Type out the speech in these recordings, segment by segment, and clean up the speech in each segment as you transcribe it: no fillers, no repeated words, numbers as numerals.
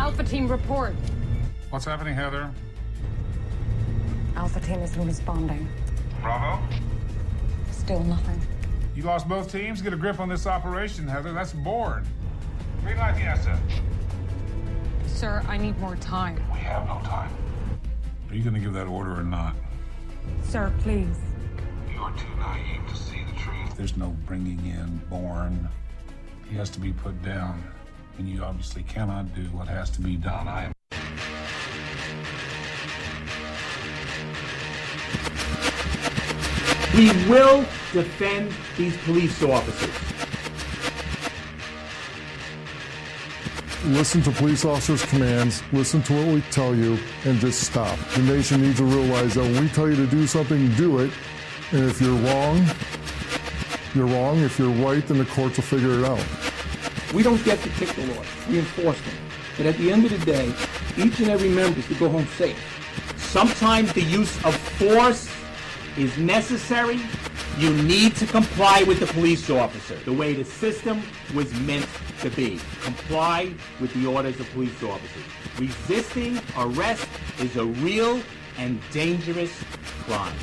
Alpha Team report. What's happening, Heather? Alpha Team isn't responding. Bravo? Still nothing. You lost both teams? Get a grip on this operation, Heather. That's Bourne. Green light, Fiesta. Sir, I need more time. We have no time. Are you going to give that order or not? Sir, please. You're too naive to see the truth. There's no bringing in Bourne. He has to be put down. And you obviously cannot do what has to be done. I am. We will defend these police officers. Listen to police officers' commands, listen to what we tell you, and just stop. The nation needs to realize that when we tell you to do something, do it. And if you're wrong, you're wrong. If you're right, then the courts will figure it out. We don't get to pick the laws, we enforce them. But at the end of the day, each and every member is to go home safe. Sometimes the use of force is necessary. You need to comply with the police officer the way the system was meant to be. Comply with the orders of police officers. Resisting arrest is a real and dangerous crime.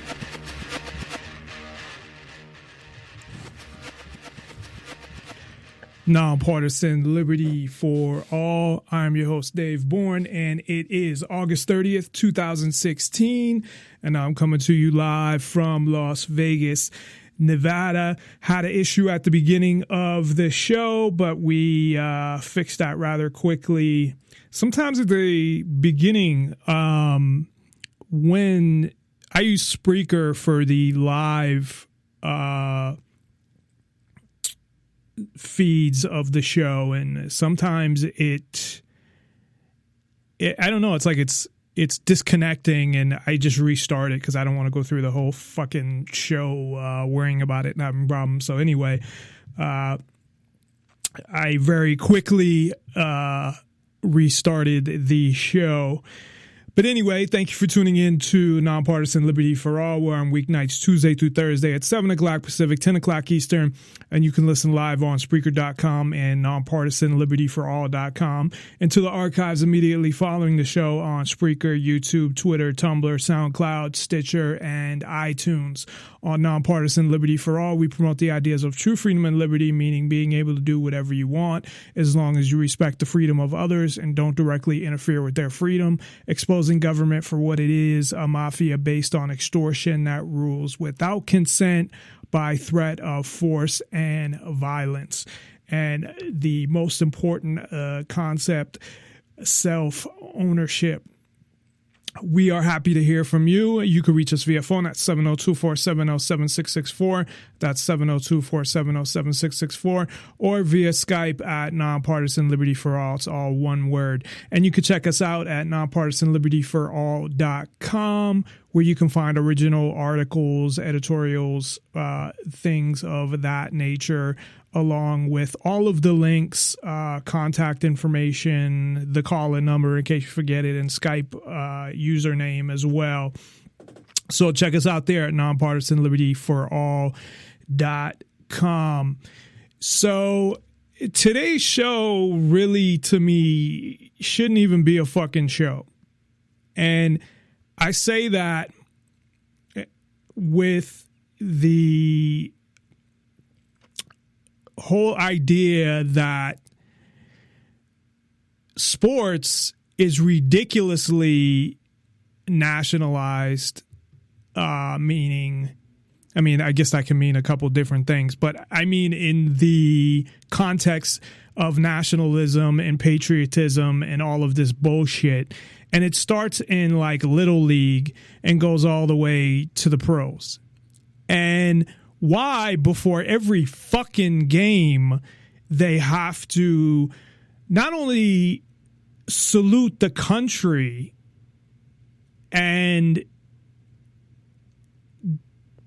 Nonpartisan Liberty for All. I'm your host, Dave Bourne, and it is August 30th, 2016, and I'm coming to you live from Las Vegas, Nevada. Had an issue at the beginning of the show, but we fixed that rather quickly. Sometimes at the beginning, when I use Spreaker for the live feeds of the show, and sometimes it I don't know, it's like it's disconnecting, and I just restart it because I don't want to go through the whole fucking show worrying about it and having problems. So anyway, I very quickly restarted the show. But anyway, thank you for tuning in to Nonpartisan Liberty for All. We're on weeknights, Tuesday through Thursday at 7 o'clock Pacific, 10 o'clock Eastern. And you can listen live on Spreaker.com and nonpartisanlibertyforall.com. And to the archives immediately following the show on Spreaker, YouTube, Twitter, Tumblr, SoundCloud, Stitcher, and iTunes. On Nonpartisan Liberty for All, we promote the ideas of true freedom and liberty, meaning being able to do whatever you want as long as you respect the freedom of others and don't directly interfere with their freedom. Exposing government for what it is, a mafia based on extortion that rules without consent by threat of force and violence. And the most important concept, self-ownership. We are happy to hear from you. You can reach us via phone at 702-470-7664. That's 702-470-7664. Or via Skype at Nonpartisan Liberty for All. It's all one word. And you can check us out at nonpartisanlibertyforall.com, where you can find original articles, editorials, things of that nature, along with all of the links, contact information, the call-in number in case you forget it, and Skype username as well. So check us out there at nonpartisanlibertyforall.com. So today's show really, to me, shouldn't even be a fucking show. And I say that with the whole idea that sports is ridiculously nationalized, meaning, I mean, I guess that can mean a couple different things, but I mean in the context of nationalism and patriotism and all of this bullshit. And it starts in like Little League and goes all the way to the pros. And why before every fucking game they have to not only salute the country and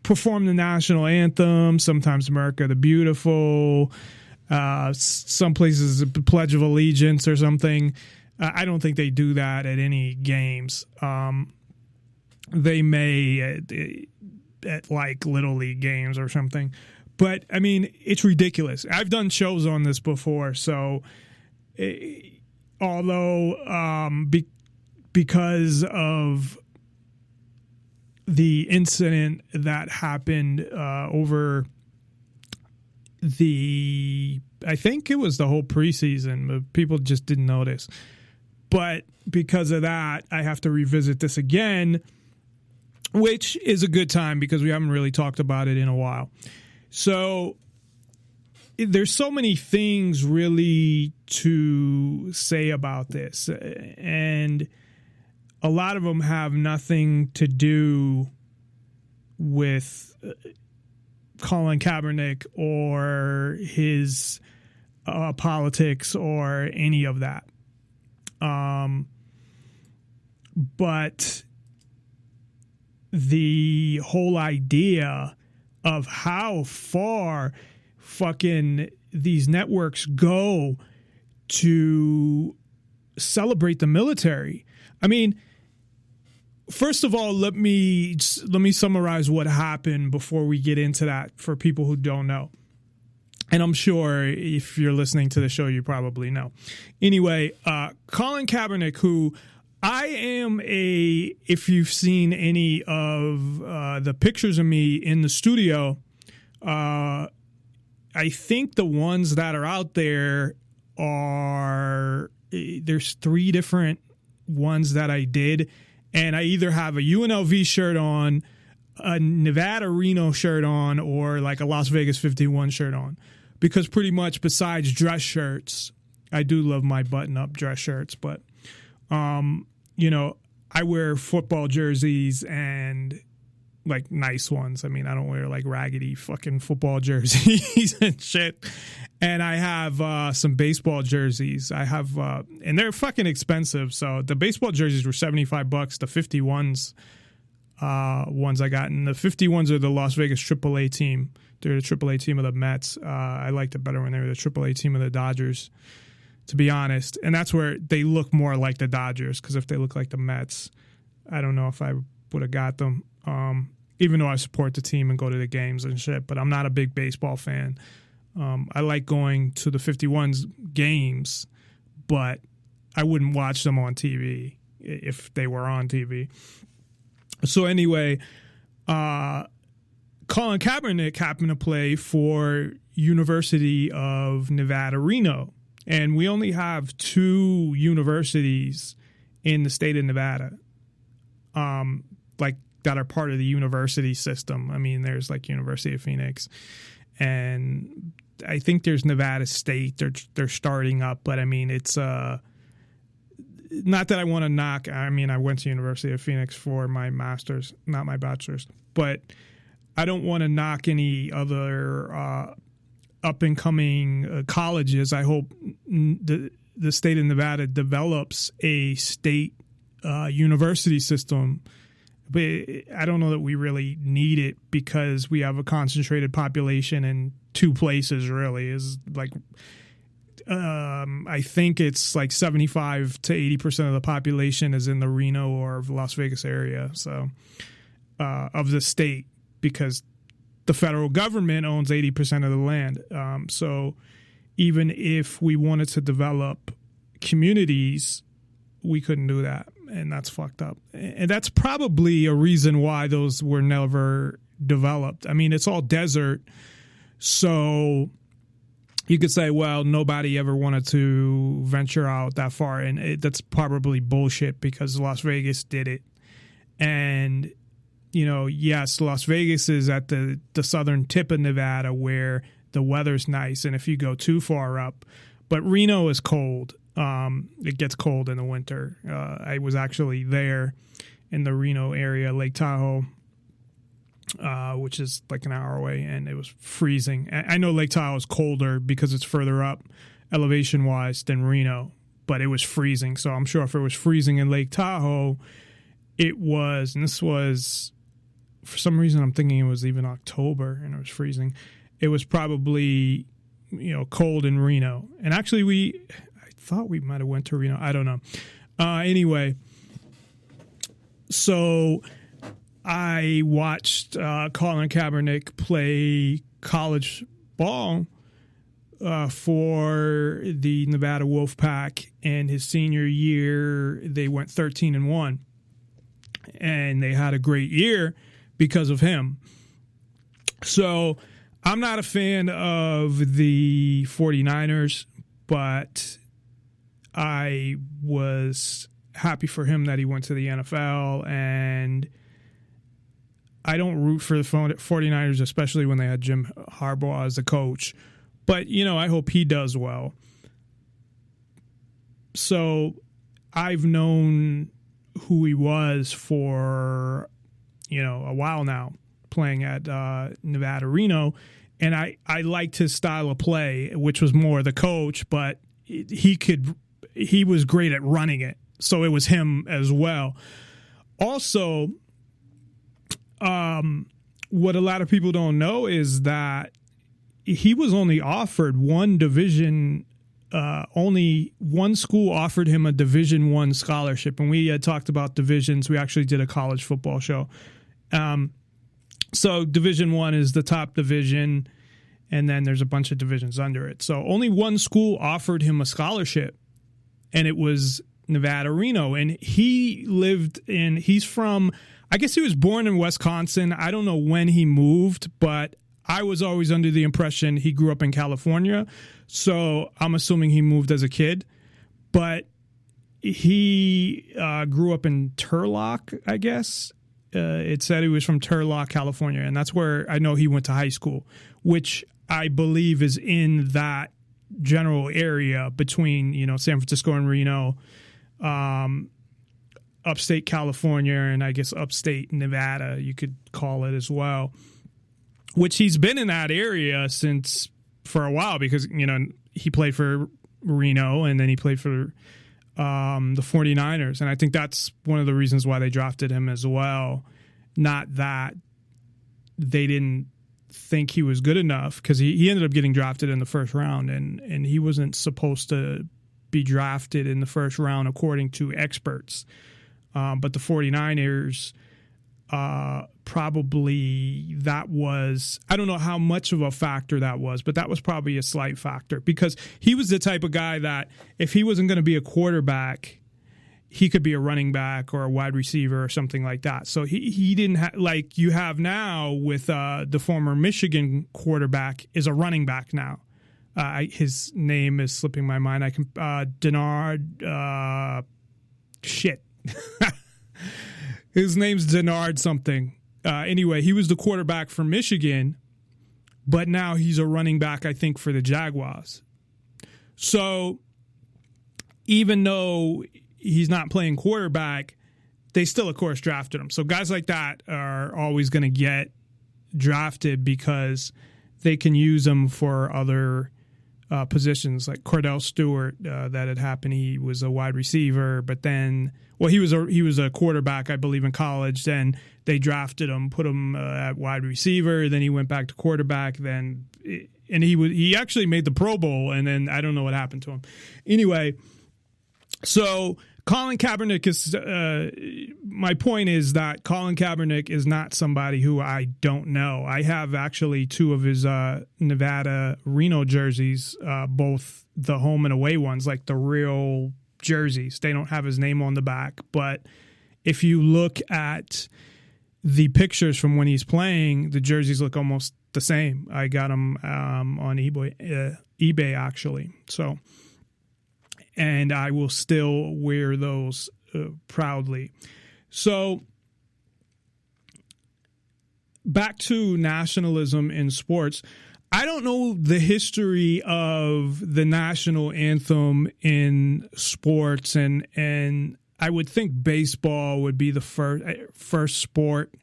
perform the national anthem, sometimes America the Beautiful, some places the Pledge of Allegiance or something. I don't think they do that at any games. They may at like Little League games or something. But, I mean, it's ridiculous. I've done shows on this before, so although because of the incident that happened over I think it was the whole preseason, but people just didn't notice. But because of that, I have to revisit this again, which is a good time because we haven't really talked about it in a while. So there's so many things really to say about this, and a lot of them have nothing to do with Colin Kaepernick or his politics or any of that. But the whole idea of how far fucking these networks go to celebrate the military. I mean, first of all, let me summarize what happened before we get into that for people who don't know. And I'm sure if you're listening to the show, you probably know. Anyway, Colin Kaepernick, who if you've seen any of the pictures of me in the studio, I think the ones that are out there there's 3 different ones that I did. And I either have a UNLV shirt on, a Nevada Reno shirt on, or like a Las Vegas 51 shirt on. Because pretty much besides dress shirts, I do love my button-up dress shirts, but, I wear football jerseys and like nice ones. I mean, I don't wear like raggedy fucking football jerseys and shit. And I have some baseball jerseys. I have, and they're fucking expensive. So the baseball jerseys were $75. The 51s ones I got, and the 51s are the Las Vegas AAA team. They're the AAA team of the Mets. I liked it better when they were the AAA team of the Dodgers, to be honest. And that's where they look more like the Dodgers, because if they look like the Mets, I don't know if I would have got them. Even though I support the team and go to the games and shit, but I'm not a big baseball fan. I like going to the 51s games, but I wouldn't watch them on TV if they were on TV. So anyway, Colin Kaepernick happened to play for University of Nevada, Reno. And we only have 2 universities in the state of Nevada, that are part of the university system. I mean, there's like University of Phoenix, and I think there's Nevada State. They're starting up, but I mean, it's not that I want to knock. I mean, I went to University of Phoenix for my master's, not my bachelor's, but I don't want to knock any other up and coming colleges. I hope the state of Nevada develops a state university system. But I don't know that we really need it, because we have a concentrated population in 2 places, really. Is like, I think it's like 75 to 80% of the population is in the Reno or Las Vegas area. So of the state, because the federal government owns 80% of the land. So even if we wanted to develop communities, we couldn't do that. And that's fucked up. And that's probably a reason why those were never developed. I mean, it's all desert. So you could say, well, nobody ever wanted to venture out that far. And that's probably bullshit, because Las Vegas did it. And, yes, Las Vegas is at the southern tip of Nevada where the weather's nice. And if you go too far up, but Reno is cold. It gets cold in the winter. I was actually there in the Reno area, Lake Tahoe, which is like an hour away, and it was freezing. I know Lake Tahoe is colder because it's further up elevation-wise than Reno, but it was freezing. So I'm sure if it was freezing in Lake Tahoe, it was, and this was, for some reason I'm thinking it was even October and it was freezing. It was probably, cold in Reno. And actually I thought we might have went to Reno. I don't know. Anyway, so I watched Colin Kaepernick play college ball for the Nevada Wolfpack, and his senior year they went 13-1, and they had a great year because of him. So I'm not a fan of the 49ers, but I was happy for him that he went to the NFL, and I don't root for the 49ers, especially when they had Jim Harbaugh as the coach. But, I hope he does well. So I've known who he was for, a while now, playing at Nevada Reno. And I liked his style of play, which was more the coach, but he was great at running it. So it was him as well. Also, what a lot of people don't know is that he was only offered one division. Only one school offered him a Division I scholarship. And we had talked about divisions. We actually did a college football show. So Division I is the top division, and then there's a bunch of divisions under it. So only one school offered him a scholarship, and it was Nevada Reno. And he's from, I guess he was born in Wisconsin. I don't know when he moved, but I was always under the impression he grew up in California. So I'm assuming he moved as a kid. But he grew up in Turlock, I guess. It said he was from Turlock, California. And that's where I know he went to high school, which I believe is in that general area between, San Francisco and Reno, upstate California, and I guess upstate Nevada, you could call it as well, which he's been in that area for a while because, he played for Reno and then he played for the 49ers. And I think that's one of the reasons why they drafted him as well. Not that they didn't think he was good enough, because he ended up getting drafted in the first round, and he wasn't supposed to be drafted in the first round according to experts. But the 49ers, probably that was, I don't know how much of a factor that was, but that was probably a slight factor, because he was the type of guy that if he wasn't going to be a quarterback, he could be a running back or a wide receiver or something like that. So he didn't have, like you have now with the former Michigan quarterback is a running back now. His name is slipping my mind. Denard, his name's Denard something. Anyway, he was the quarterback for Michigan, but now he's a running back, I think, for the Jaguars. So even though he's not playing quarterback, they still, of course, drafted him. So guys like that are always going to get drafted because they can use them for other positions, like Cordell Stewart. That had happened. He was a wide receiver, but then, well, he was a quarterback, I believe, in college. Then they drafted him, put him at wide receiver. Then he went back to quarterback. And he actually made the Pro Bowl. And then I don't know what happened to him. Anyway, so Colin Kaepernick is. My point is that Colin Kaepernick is not somebody who I don't know. I have actually two of his Nevada Reno jerseys, both the home and away ones, like the real jerseys. They don't have his name on the back, but if you look at the pictures from when he's playing, the jerseys look almost the same. I got them on eBay actually. So. And I will still wear those proudly. So back to nationalism in sports. I don't know the history of the national anthem in sports, and I would think baseball would be the first sport,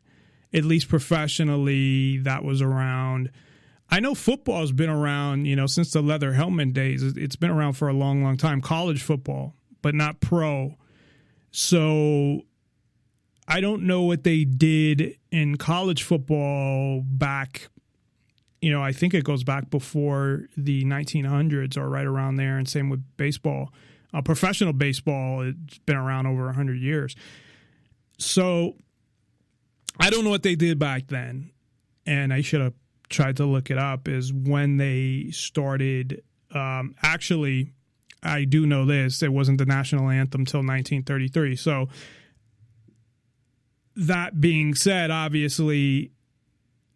at least professionally, that was around. I know football's been around, since the leather helmet days. It's been around for a long, long time. College football, but not pro. So I don't know what they did in college football back, I think it goes back before the 1900s or right around there, and same with baseball. Professional baseball, it's been around over 100 years. So I don't know what they did back then, and I should have tried to look it up, is when they started Actually, I do know this. It wasn't the national anthem until 1933. So that being said, obviously,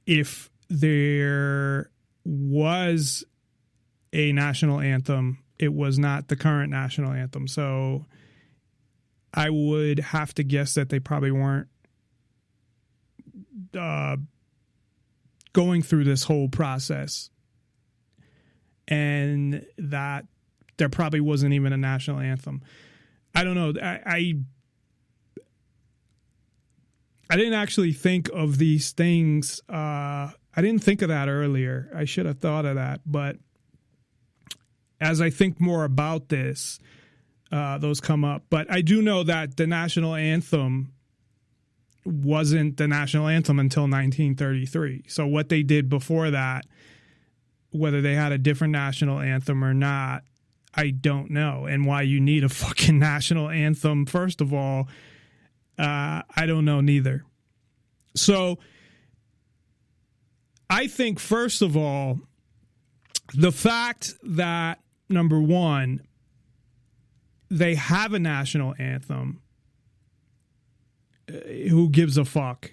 if there was a national anthem, it was not the current national anthem. So I would have to guess that they probably weren't going through this whole process, and that there probably wasn't even a national anthem. I don't know. I didn't actually think of these things. I didn't think of that earlier. I should have thought of that. But as I think more about this, those come up. But I do know that the national anthem wasn't the national anthem until 1933. So what they did before that, whether they had a different national anthem or not, I don't know. And why you need a fucking national anthem, first of all, I don't know neither. So I think, first of all, the fact that, number one, they have a national anthem, who gives a fuck?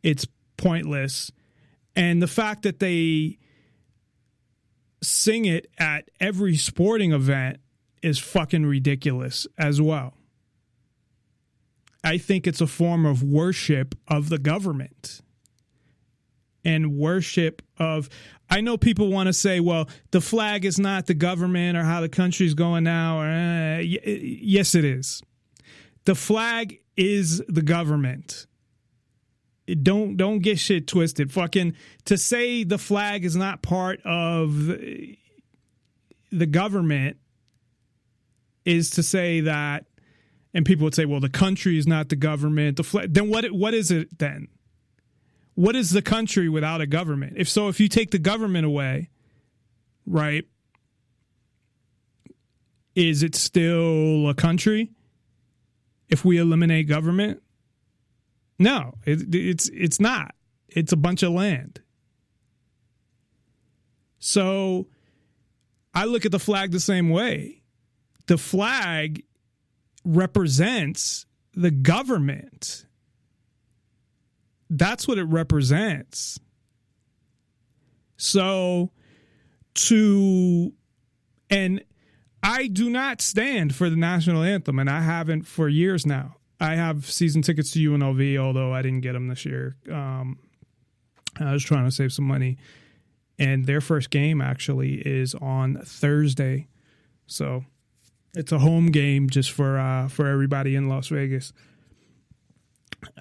It's pointless. And the fact that they sing it at every sporting event is fucking ridiculous as well. I think it's a form of worship of the government and worship of, I know people want to say, well, the flag is not the government or how the country's going now. Yes, it is. The flag is the government. Don't get shit twisted. Fucking to say the flag is not part of the government is to say that, and people would say, well, the country is not the government. The flag, then what is it then? What is the country without a government? If you take the government away, right, is it still a country? If we eliminate government? No, it's not. It's a bunch of land. So I look at the flag the same way. The flag represents the government. That's what it represents. So and I do not stand for the national anthem, and I haven't for years now. I have season tickets to UNLV, although I didn't get them this year. I was trying to save some money. And their first game actually is on Thursday. So it's a home game just for everybody in Las Vegas.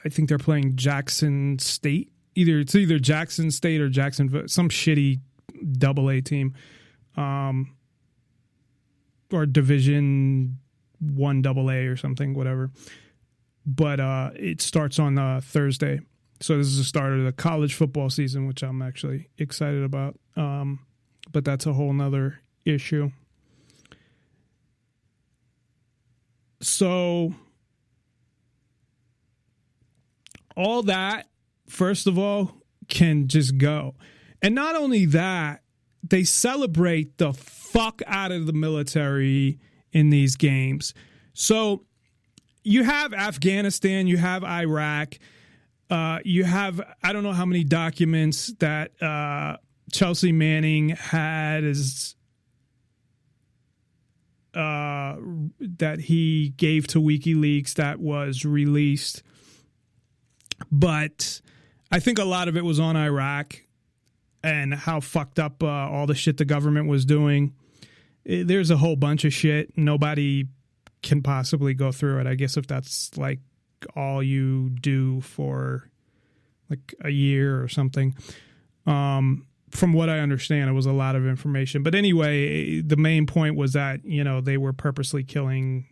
I think they're playing Jackson State. It's either Jackson State or Jacksonville, some shitty AA team. Or Division 1 AA or something, whatever. But it starts on Thursday. So this is the start of the college football season, which I'm actually excited about. But that's a whole nother issue. So all that, first of all, can just go. And not only that, they celebrate the fuck out of the military in these games. So you have Afghanistan, you have Iraq, you have, I don't know how many documents that Chelsea Manning had that he gave to WikiLeaks that was released. But I think a lot of it was on Iraq and how fucked up all the shit the government was doing. There's a whole bunch of shit. Nobody can possibly go through it. I guess if that's like all you do for like a year or something. From what I understand, it was a lot of information. But anyway, the main point was that, they were purposely killing,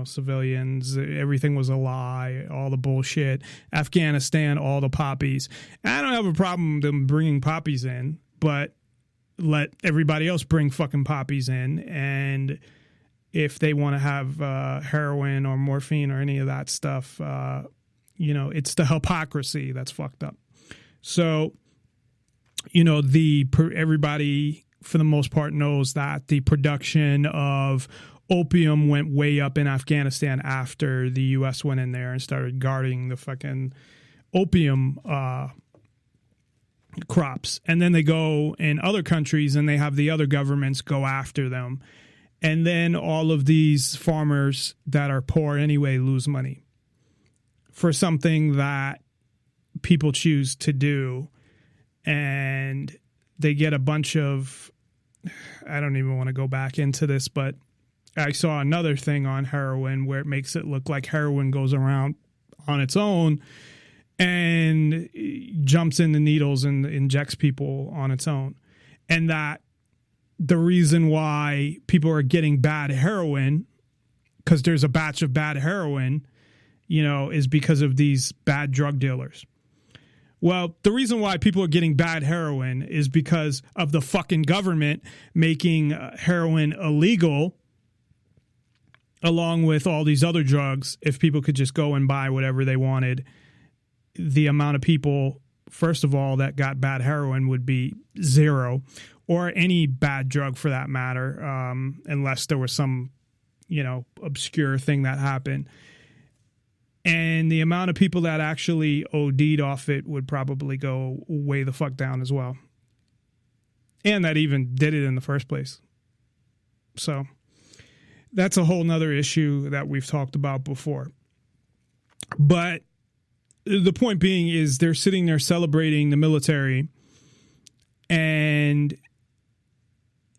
civilians. Everything was a lie, all the bullshit. Afghanistan, all the poppies. And I don't have a problem with them bringing poppies in, but let everybody else bring fucking poppies in. And if they want to have heroin or morphine or any of that stuff, it's the hypocrisy that's fucked up. So, everybody for the most part, knows that the production of opium went way up in Afghanistan after the U.S. went in there and started guarding the fucking opium crops. And then they go in other countries and they have the other governments go after them. And then all of these farmers that are poor anyway lose money for something that people choose to do. And they get a bunch of, I don't even want to go back into this, but I saw another thing on heroin where it makes it look like heroin goes around on its own and jumps in the needles and injects people on its own. And that the reason why people are getting bad heroin, because there's a batch of bad heroin, is because of these bad drug dealers. Well, the reason why people are getting bad heroin is because of the fucking government making heroin illegal, along with all these other drugs. If people could just go and buy whatever they wanted, the amount of people, first of all, that got bad heroin would be zero, or any bad drug for that matter, unless there was some, obscure thing that happened. And the amount of people that actually OD'd off it would probably go way the fuck down as well. And that even did it in the first place. So that's a whole nother issue that we've talked about before. But the point being is they're sitting there celebrating the military, and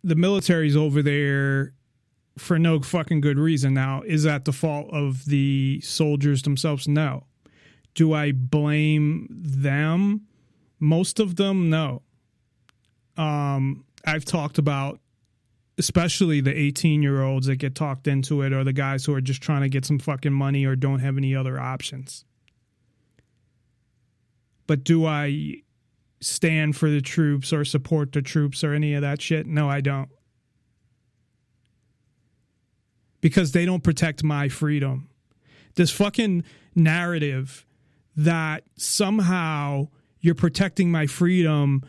the military's over there for no fucking good reason. Now, is that the fault of the soldiers themselves? No. Do I blame them? Most of them, no. I've talked about especially the 18-year-olds that get talked into it, or the guys who are just trying to get some fucking money or don't have any other options. But do I stand for the troops or support the troops or any of that shit? No, I don't. Because they don't protect my freedom. This fucking narrative that somehow you're protecting my freedom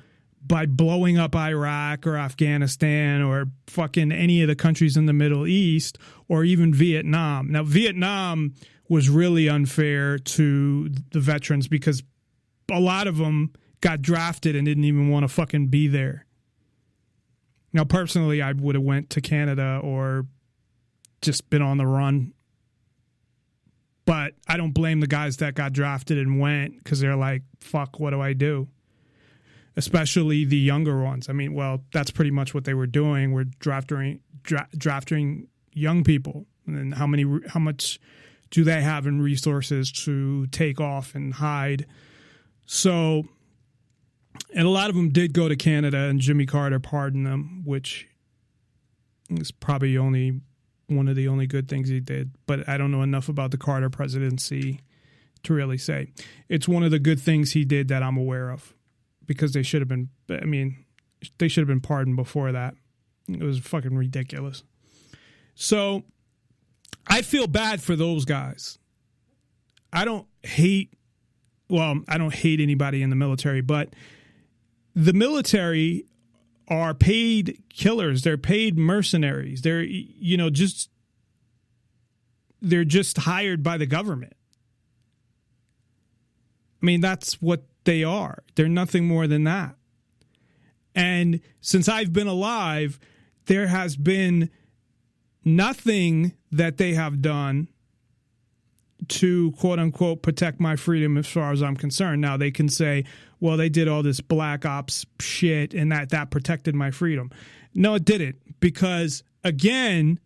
by blowing up Iraq or Afghanistan or fucking any of the countries in the Middle East or even Vietnam. Now, Vietnam was really unfair to the veterans because a lot of them got drafted and didn't even want to fucking be there. Now, personally, I would have went to Canada or just been on the run. But I don't blame the guys that got drafted and went because they're like, fuck, what do I do? Especially the younger ones. I mean, well, that's pretty much what they were doing. We're drafting young people. And then how much do they have in resources to take off and hide? So, and a lot of them did go to Canada, and Jimmy Carter pardoned them, which is probably only one of the only good things he did. But I don't know enough about the Carter presidency to really say. It's one of the good things he did that I'm aware of, because they should have been, they should have been pardoned before that. It was fucking ridiculous. So I feel bad for those guys. I don't hate anybody in the military, but the military are paid killers. They're paid mercenaries. They're just hired by the government. I mean, that's what they are. They're nothing more than that. And since I've been alive, there has been nothing that they have done to, quote unquote, protect my freedom as far as I'm concerned. Now, they can say, well, they did all this black ops shit and that protected my freedom. No, it didn't. Because, again,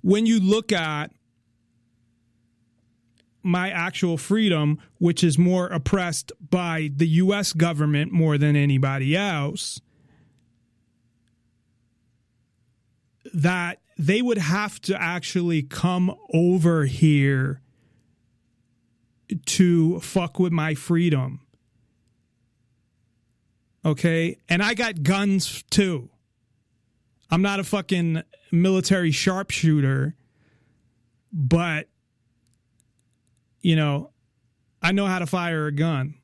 when you look at my actual freedom, which is more oppressed by the U.S. government more than anybody else, that they would have to actually come over here to fuck with my freedom. Okay? And I got guns too. I'm not a fucking military sharpshooter, but, I know how to fire a gun.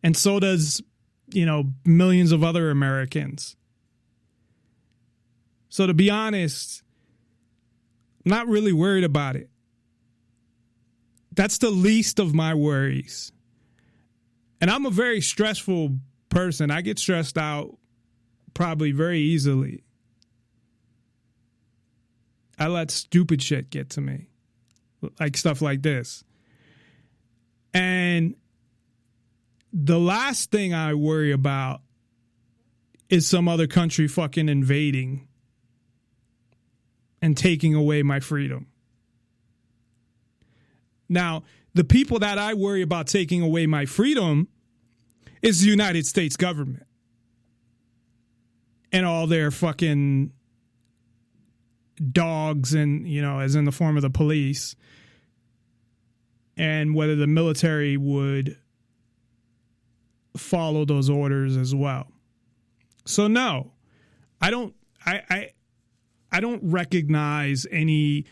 And so does millions of other Americans. So to be honest, I'm not really worried about it. That's the least of my worries. And I'm a very stressful person. I get stressed out probably very easily. I let stupid shit get to me. Like stuff like this. And the last thing I worry about is some other country fucking invading and taking away my freedom. Now, the people that I worry about taking away my freedom is the United States government and all their fucking dogs and, as in the form of the police, and whether the military would follow those orders as well. So no, I don't recognize any,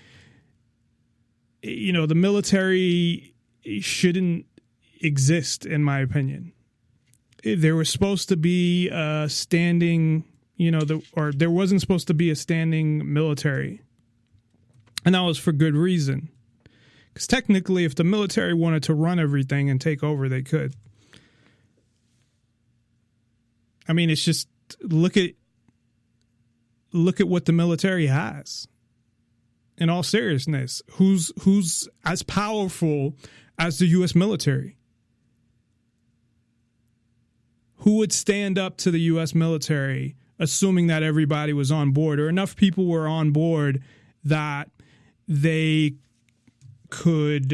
the military shouldn't exist, in my opinion. There was supposed to be a standing, there wasn't supposed to be a standing military. And that was for good reason. Because technically, if the military wanted to run everything and take over, they could. I mean, it's just look at what the military has. In all seriousness, who's as powerful as the U.S. military? Who would stand up to the U.S. military, assuming that everybody was on board, or enough people were on board that they could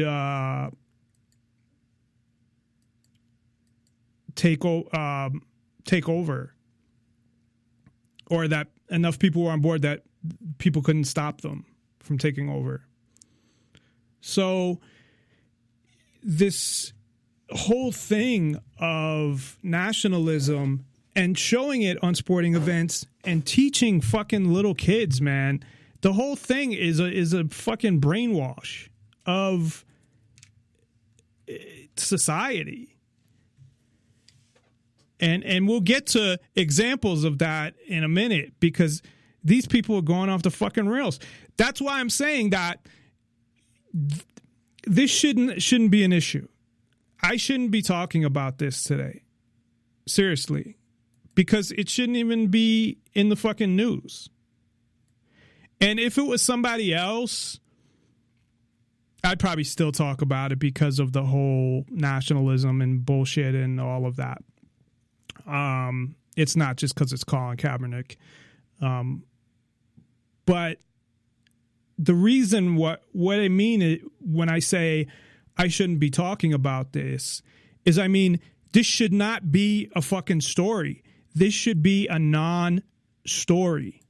take over, or that enough people were on board that people couldn't stop them from taking over. So this whole thing of nationalism and showing it on sporting events and teaching fucking little kids, man, the whole thing is a fucking brainwash of society. And we'll get to examples of that in a minute, because these people are going off the fucking rails. That's why I'm saying that this shouldn't be an issue. I shouldn't be talking about this today. Seriously. Because it shouldn't even be in the fucking news. And if it was somebody else, I'd probably still talk about it because of the whole nationalism and bullshit and all of that. It's not just because it's Colin Kaepernick. But the reason what I mean when I say I shouldn't be talking about this is, I mean, this should not be a fucking story. This should be a non-story.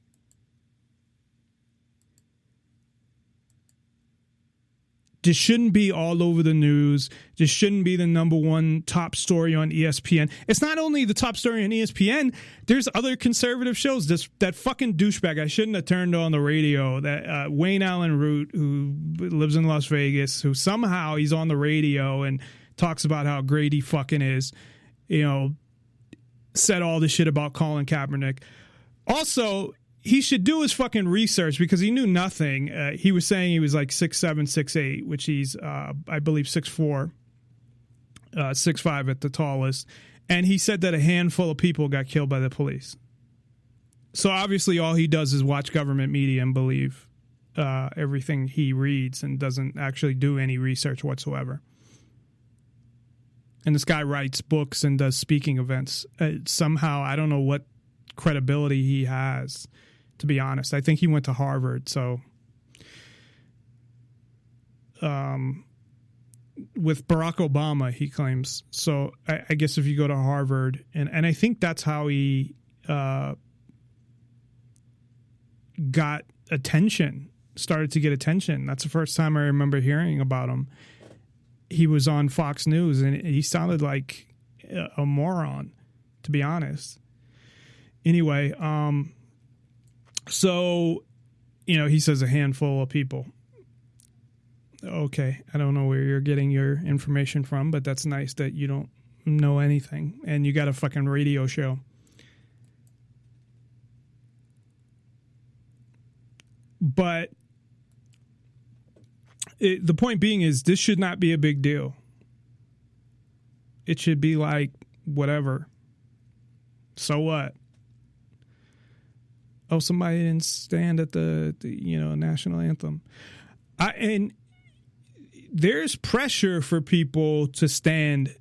This shouldn't be all over the news. This shouldn't be the number one top story on ESPN. It's not only the top story on ESPN. There's other conservative shows. That fucking douchebag, I shouldn't have turned on the radio, that Wayne Allen Root, who lives in Las Vegas, who somehow he's on the radio and talks about how great he fucking is, said all this shit about Colin Kaepernick. Also, he should do his fucking research, because he knew nothing. He was saying he was like 6'7", 6'8", which he's, I believe, 6'4", 6'5" at the tallest. And he said that a handful of people got killed by the police. So obviously all he does is watch government media and believe everything he reads, and doesn't actually do any research whatsoever. And this guy writes books and does speaking events. Somehow, I don't know what credibility he has, to be honest. I think he went to Harvard, so with Barack Obama, he claims. So I guess if you go to Harvard, and I think that's how he got attention, started to get attention. That's the first time I remember hearing about him. He was on Fox News, and he sounded like a moron, to be honest. Anyway, so, he says a handful of people. Okay, I don't know where you're getting your information from, but that's nice that you don't know anything, and you got a fucking radio show. But the point being is this should not be a big deal. It should be like, whatever. So what? Oh, somebody didn't stand at the national anthem. And there's pressure for people to stand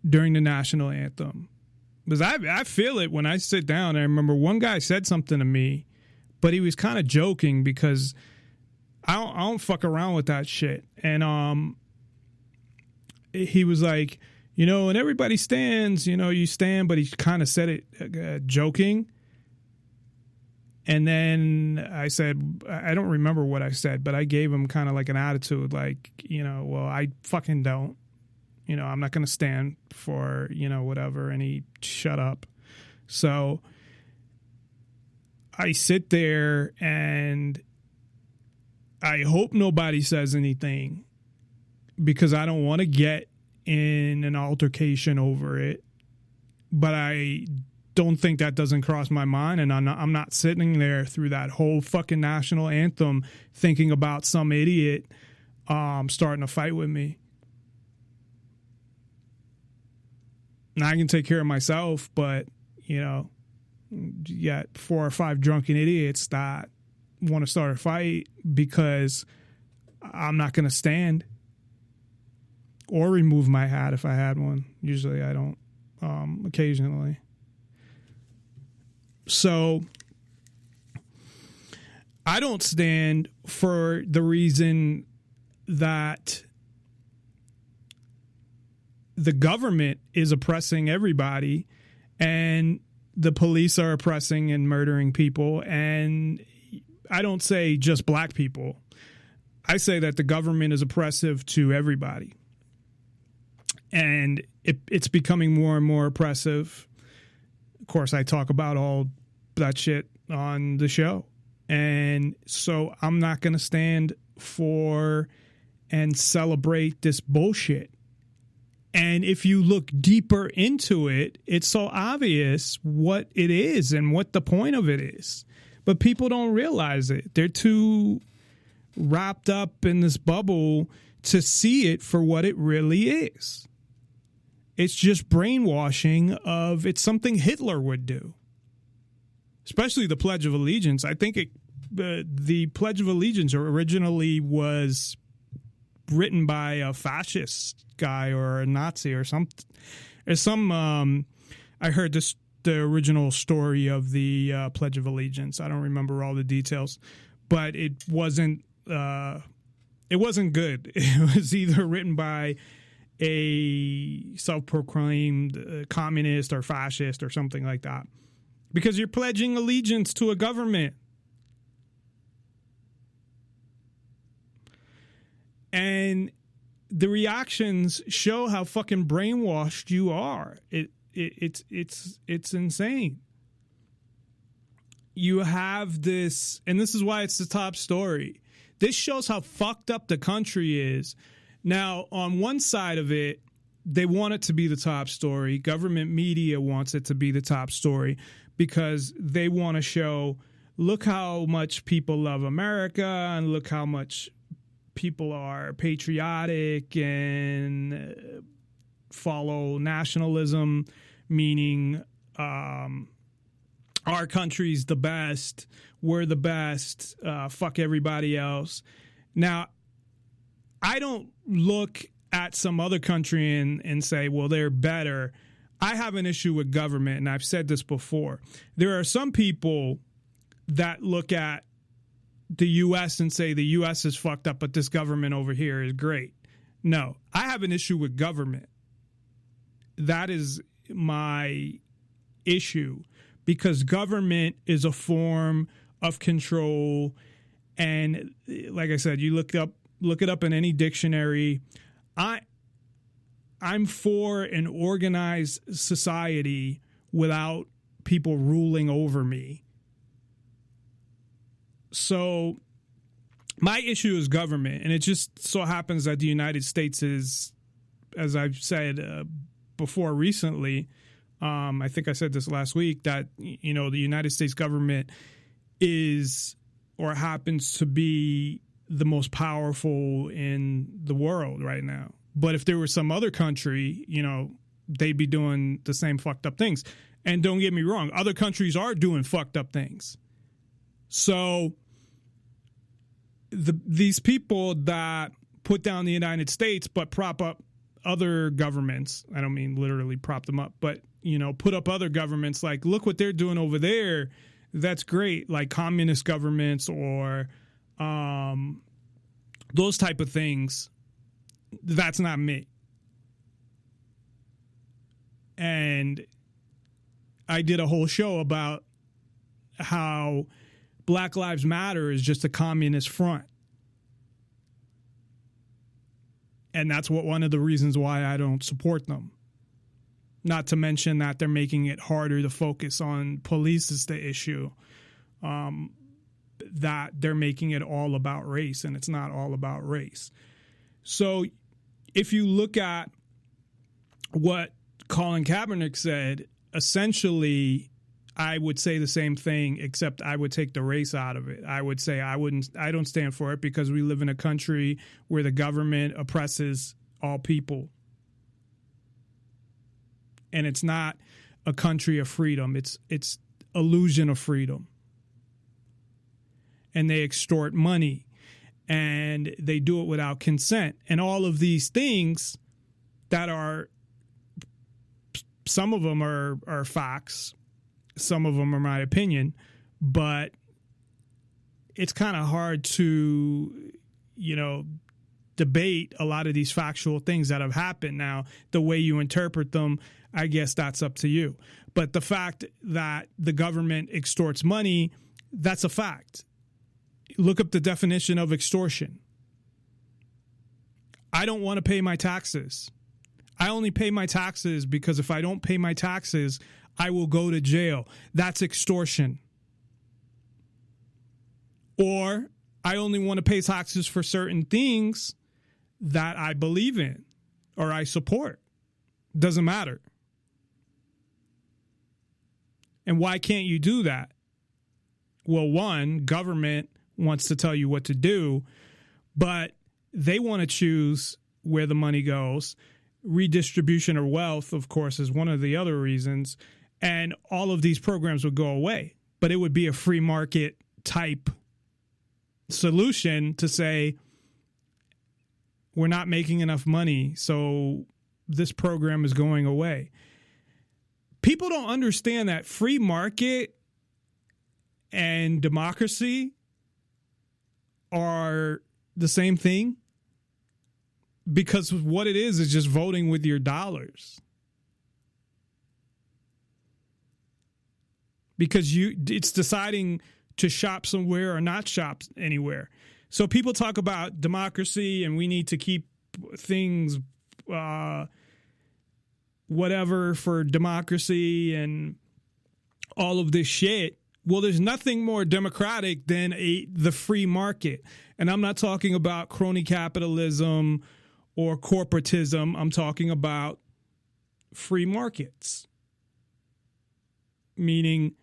during the national anthem. Because I feel it when I sit down. I remember one guy said something to me, but he was kind of joking because I don't fuck around with that shit. And he was like, and everybody stands, you stand, but he kind of said it joking. And then I said, I don't remember what I said, but I gave him kind of like an attitude like, well, I fucking don't. I'm not going to stand for, whatever. And he shut up. So I sit there and I hope nobody says anything because I don't want to get in an altercation over it. But I don't think that doesn't cross my mind, and I'm not sitting there through that whole fucking national anthem thinking about some idiot starting a fight with me. And I can take care of myself, but you got 4 or 5 drunken idiots that want to start a fight because I'm not going to stand or remove my hat if I had one. Usually I don't, occasionally. So I don't stand for the reason that the government is oppressing everybody and the police are oppressing and murdering people. And I don't say just black people. I say that the government is oppressive to everybody. And it's becoming more and more oppressive. Of course, I talk about all that shit on the show. And so I'm not going to stand for and celebrate this bullshit. And if you look deeper into it, it's so obvious what it is and what the point of it is. But people don't realize it. They're too wrapped up in this bubble to see it for what it really is. It's just brainwashing of it's something Hitler would do. Especially the Pledge of Allegiance. I think the Pledge of Allegiance originally was written by a fascist guy or a Nazi or something. I heard the original story of the Pledge of Allegiance. I don't remember all the details, but it wasn't good. It was either written by a self-proclaimed communist or fascist or something like that, because you're pledging allegiance to a government. And the reactions show how fucking brainwashed you are. It's insane. You have this, and this is why it's the top story. This shows how fucked up the country is. Now, on one side of it, they want it to be the top story. Government media wants it to be the top story because they want to show, look how much people love America and look how much people are patriotic and follow nationalism, meaning our country's the best, we're the best, fuck everybody else. Now, I don't look at some other country and say, well, they're better. I have an issue with government, and I've said this before. There are some people that look at the U.S. and say the U.S. is fucked up, but this government over here is great. No, I have an issue with government. That is my issue, because government is a form of control. And like I said, you look it up in any dictionary. I'm for an organized society without people ruling over me. So my issue is government, and it just so happens that the United States is, as I've said, before recently. I think I said this last week that, you know, the United States government is or happens to be the most powerful in the world right now. But if there was some other country, you know, they'd be doing the same fucked up things. And don't get me wrong, other countries are doing fucked up things. So these people that put down the United States but prop up other governments, I don't mean literally prop them up, but, you know, put up other governments, like, look what they're doing over there. That's great. Like communist governments or those type of things. That's not me. And I did a whole show about how Black Lives Matter is just a communist front. And that's one of the reasons why I don't support them. Not to mention that they're making it harder to focus on police is the issue. That they're making it all about race, and it's not all about race. So if you look at what Colin Kaepernick said, essentially, I would say the same thing, except I would take the race out of it. I would say I don't stand for it because we live in a country where the government oppresses all people. And it's not a country of freedom. It's illusion of freedom. And they extort money and they do it without consent. And all of these things that are, some of them are facts. Some of them are my opinion, but it's kind of hard to, you know, debate a lot of these factual things that have happened. Now, the way you interpret them, I guess that's up to you. But the fact that the government extorts money, that's a fact. Look up the definition of extortion. I don't want to pay my taxes. I only pay my taxes because if I don't pay my taxes, I will go to jail. That's extortion. Or I only want to pay taxes for certain things that I believe in or I support. Doesn't matter. And why can't you do that? Well, one, government wants to tell you what to do, but they want to choose where the money goes. Redistribution of wealth, of course, is one of the other reasons. And all of these programs would go away, but it would be a free market type solution to say, we're not making enough money, so this program is going away. People don't understand that free market and democracy are the same thing, because what it is just voting with your dollars. Because it's deciding to shop somewhere or not shop anywhere. So people talk about democracy and we need to keep things whatever for democracy and all of this shit. Well, there's nothing more democratic than the free market. And I'm not talking about crony capitalism or corporatism. I'm talking about free markets, meaning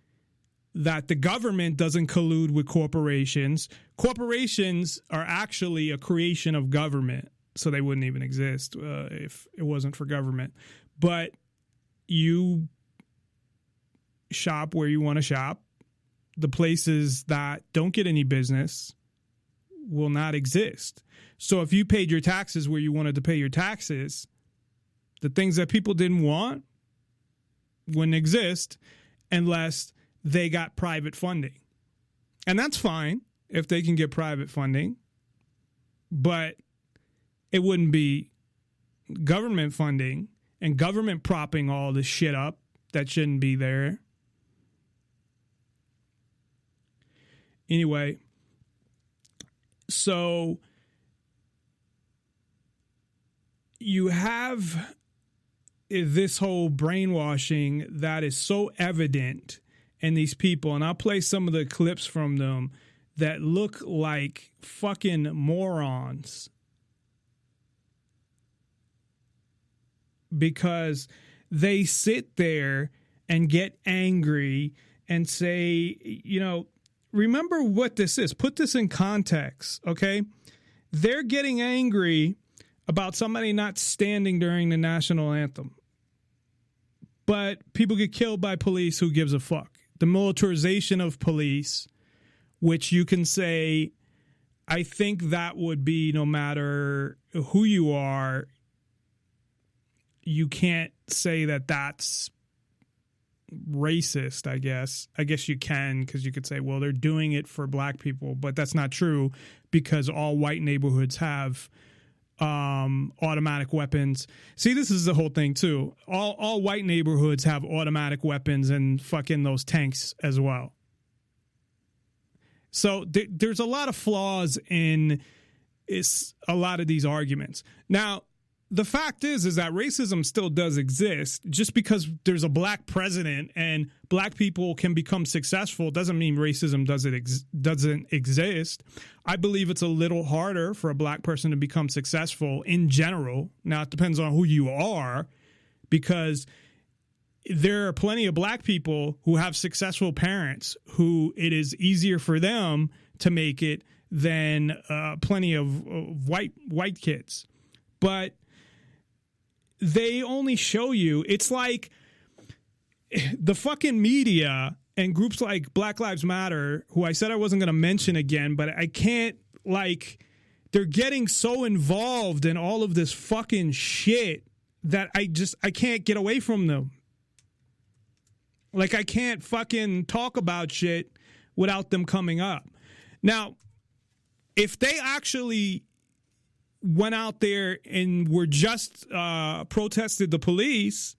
that the government doesn't collude with corporations. Corporations are actually a creation of government, so they wouldn't even exist if it wasn't for government. But you shop where you want to shop. The places that don't get any business will not exist. So if you paid your taxes where you wanted to pay your taxes, the things that people didn't want wouldn't exist unless they got private funding. And that's fine if they can get private funding, but it wouldn't be government funding and government propping all this shit up that shouldn't be there. Anyway, so you have this whole brainwashing that is so evident in these people, and I'll play some of the clips from them that look like fucking morons. because they sit there and get angry and say, you know, remember what this is. Put this in context, okay? They're getting angry about somebody not standing during the national anthem. But people get killed by police. Who gives a fuck? The militarization of police, which you can say, I think that would be no matter who you are, you can't say that that's racist, I guess. I guess you can, because you could say, well, they're doing it for black people, but that's not true because all white neighborhoods have automatic weapons. See, this is the whole thing too. All white neighborhoods have automatic weapons and fucking those tanks as well. So there's a lot of flaws in a lot of these arguments. Now, the fact is that racism still does exist. Just because there's a black president and black people can become successful doesn't mean racism doesn't exist. I believe it's a little harder for a black person to become successful in general. Now, it depends on who you are, because there are plenty of black people who have successful parents who it is easier for them to make it than plenty of white kids. But they only show you, it's like the fucking media and groups like Black Lives Matter, who I said I wasn't going to mention again, but I can't, like, they're getting so involved in all of this fucking shit that I can't get away from them. Like, I can't fucking talk about shit without them coming up. Now, if they actually went out there and were just protested the police,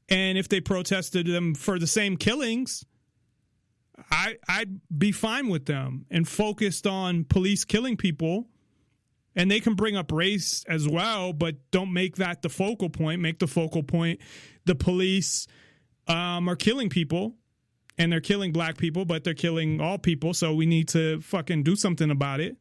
and if they protested them for the same killings, I'd be fine with them and focused on police killing people. And they can bring up race as well, but don't make that the focal point. Make the focal point the police are killing people, and they're killing black people, but they're killing all people, so we need to fucking do something about it.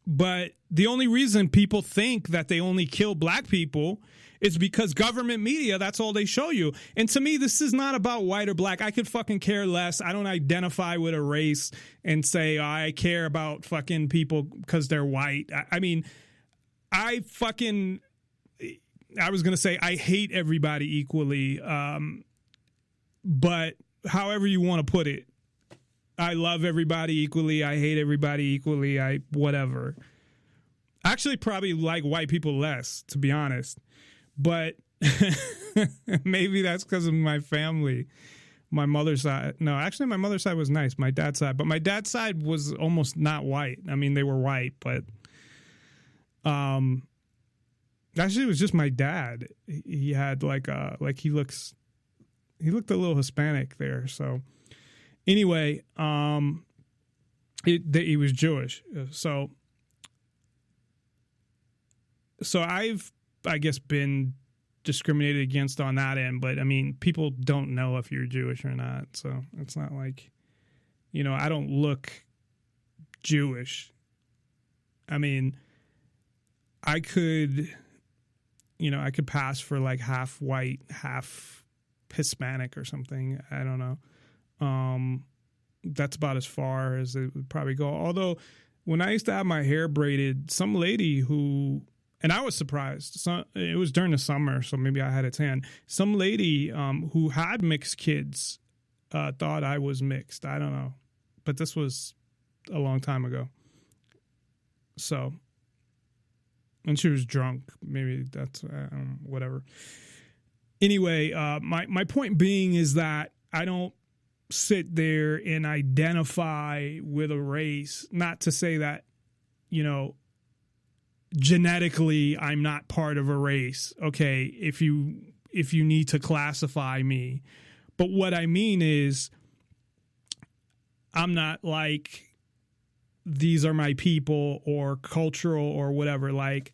But the only reason people think that they only kill black people is because government media, that's all they show you. And to me, this is not about white or black. I could fucking care less. I don't identify with a race and say, oh, I care about fucking people because they're white. I mean, I was going to say I hate everybody equally. But however you want to put it, I love everybody equally. I hate everybody equally. Whatever. Actually, probably like white people less, to be honest. But maybe that's because of my family. My mother's side. No, actually, my mother's side was nice. My dad's side. But my dad's side was almost not white. I mean, they were white, but actually, it was just my dad. He had he looked a little Hispanic there. So anyway, he was Jewish. So I've, I guess, been discriminated against on that end. But I mean, people don't know if you're Jewish or not. So it's not like, I don't look Jewish. I mean, I could pass for like half white, half Hispanic or something. I don't know. That's about as far as it would probably go. Although when I used to have my hair braided, some lady who, and I was surprised, it was during the summer, so maybe I had a tan. Some lady who had mixed kids thought I was mixed. I don't know. But this was a long time ago. So, and she was drunk. Maybe that's, whatever. Anyway, my point being is that I don't sit there and identify with a race. Not to say that, genetically I'm not part of a race. Okay, if you need to classify me. But what I mean is I'm not like these are my people or cultural or whatever. Like,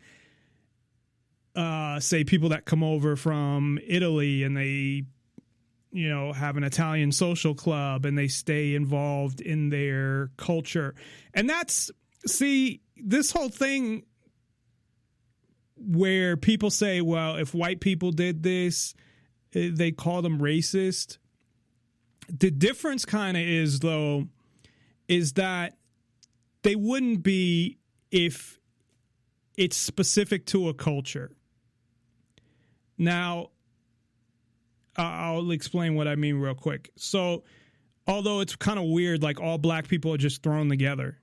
say people that come over from Italy and they, have an Italian social club and they stay involved in their culture. And this whole thing where people say, well, if white people did this, they call them racist. The difference kind of is, though, is that they wouldn't be if it's specific to a culture. Now, I'll explain what I mean real quick. So, although it's kind of weird, like all black people are just thrown together.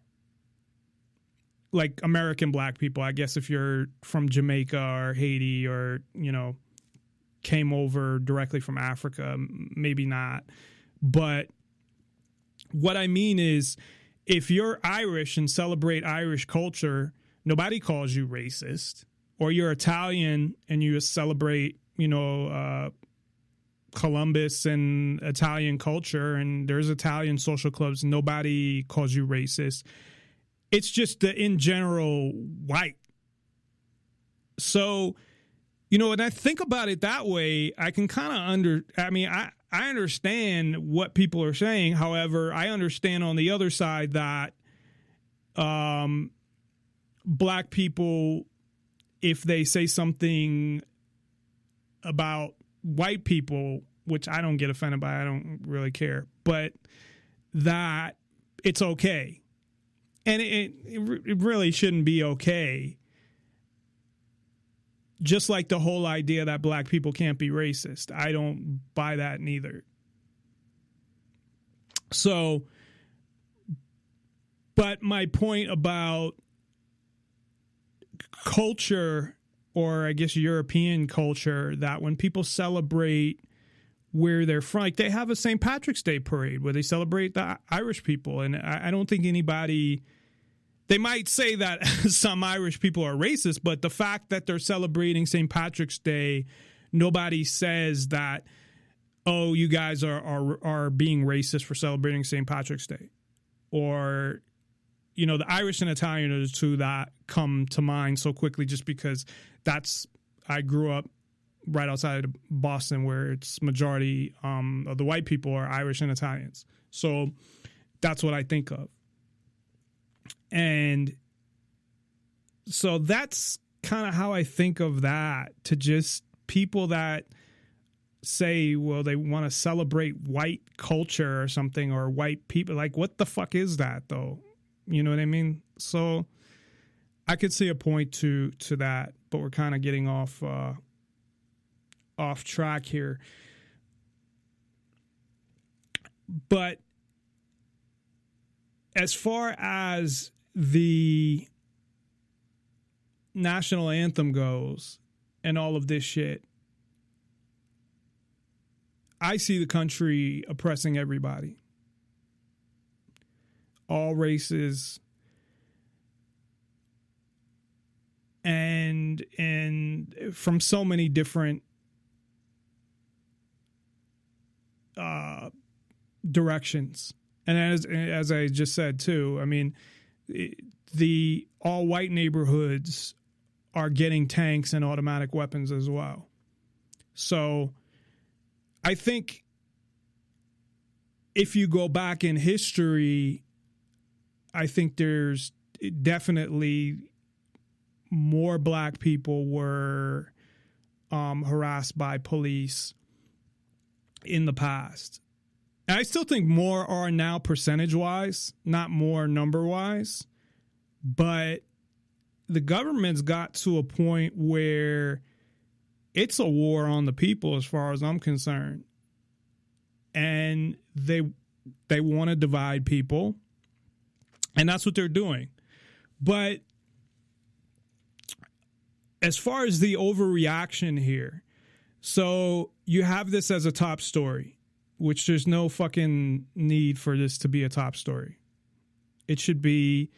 Like American black people, I guess if you're from Jamaica or Haiti or, came over directly from Africa, maybe not. But what I mean is, if you're Irish and celebrate Irish culture, nobody calls you racist. Or you're Italian and you celebrate, Columbus and Italian culture, and there's Italian social clubs, nobody calls you racist. It's just the in general white. So, when I think about it that way, I can kind of I understand what people are saying. However, I understand on the other side that black people, if they say something about white people, which I don't get offended by, I don't really care, but that it's okay. And it really shouldn't be okay. Just like the whole idea that black people can't be racist. I don't buy that neither. So, but my point about culture, or I guess European culture, that when people celebrate where they're from, like they have a St. Patrick's Day parade where they celebrate the Irish people. And I don't think anybody, they might say that some Irish people are racist, but the fact that they're celebrating St. Patrick's Day, nobody says that, oh, you guys are being racist for celebrating St. Patrick's Day. Or, the Irish and Italian are the two that come to mind so quickly just because I grew up right outside of Boston, where it's majority of the white people are Irish and Italians. So that's what I think of. And so that's kind of how I think of that, to just people that say, well, they want to celebrate white culture or something, or white people. Like, what the fuck is that, though? You know what I mean? So I could see a point to that, but we're kind of getting off track here. But as far as the national anthem goes and all of this shit, I see the country oppressing everybody. All races, and from so many different directions. And as I just said too, I mean, the all white neighborhoods are getting tanks and automatic weapons as well. So I think if you go back in history, I think there's definitely more black people were harassed by police in the past. And I still think more are now percentage-wise, not more number-wise. But the government's got to a point where it's a war on the people as far as I'm concerned. And they want to divide people. And that's what they're doing. But as far as the overreaction here, so you have this as a top story, which there's no fucking need for this to be a top story. It should be,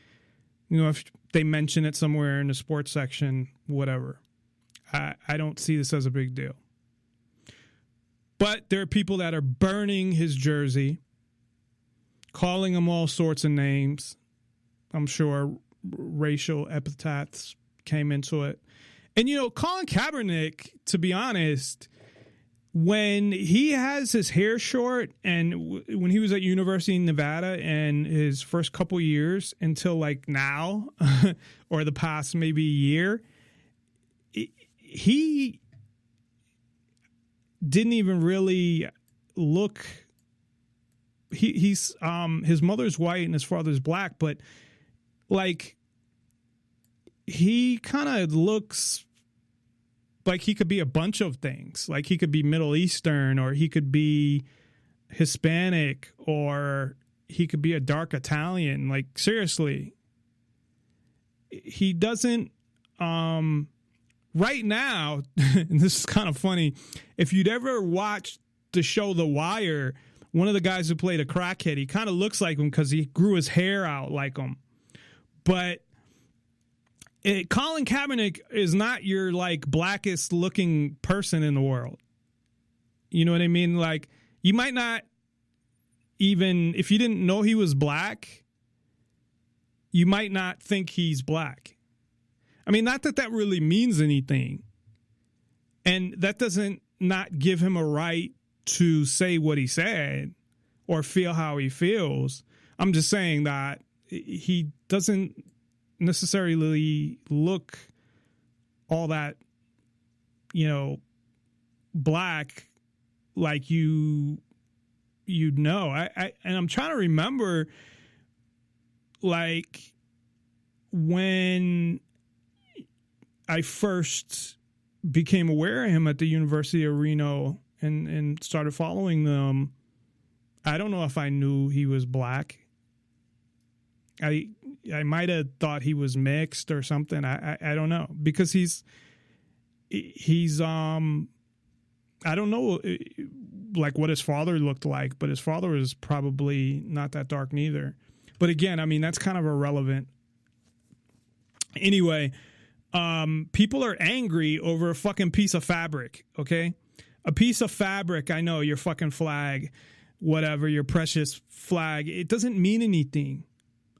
if they mention it somewhere in the sports section, whatever. I don't see this as a big deal. But there are people that are burning his jersey, calling him all sorts of names. I'm sure racial epithets came into it. And, Colin Kaepernick, to be honest, when he has his hair short and when he was at University of Nevada and his first couple years until like now or the past maybe year, he didn't even really look. He's his mother's white and his father's black, but like he kind of looks like he could be a bunch of things. Like he could be Middle Eastern, or he could be Hispanic, or he could be a dark Italian. Like seriously, he doesn't. Right now, and this is kind of funny. If you'd ever watched the show The Wire, one of the guys who played a crackhead, he kind of looks like him because he grew his hair out like him. But Colin Kaepernick is not your like blackest looking person in the world. You know what I mean? Like you might not even, if you didn't know he was black, you might not think he's black. I mean, not that that really means anything. And that doesn't not give him a right to say what he said or feel how he feels. I'm just saying that he doesn't necessarily look all that, you know, black like you'd know. And I'm trying to remember, like, when I first became aware of him at the University of Reno and started following them, I don't know if I knew he was black. I might have thought he was mixed or something. I don't know, because he's I don't know like what his father looked like, but his father was probably not that dark neither. But again, I mean, that's kind of irrelevant. Anyway, people are angry over a fucking piece of fabric, okay? A piece of fabric, I know, your fucking flag, whatever, your precious flag, it doesn't mean anything.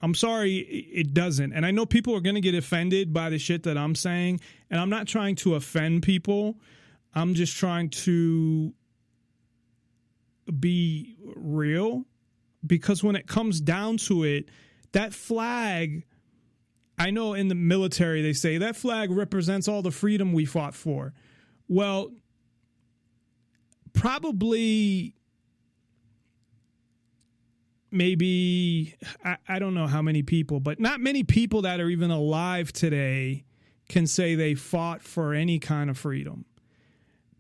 I'm sorry, it doesn't. And I know people are going to get offended by the shit that I'm saying, and I'm not trying to offend people. I'm just trying to be real, because when it comes down to it, that flag, I know in the military they say that flag represents all the freedom we fought for. Well, probably, maybe, I don't know how many people, but not many people that are even alive today can say they fought for any kind of freedom.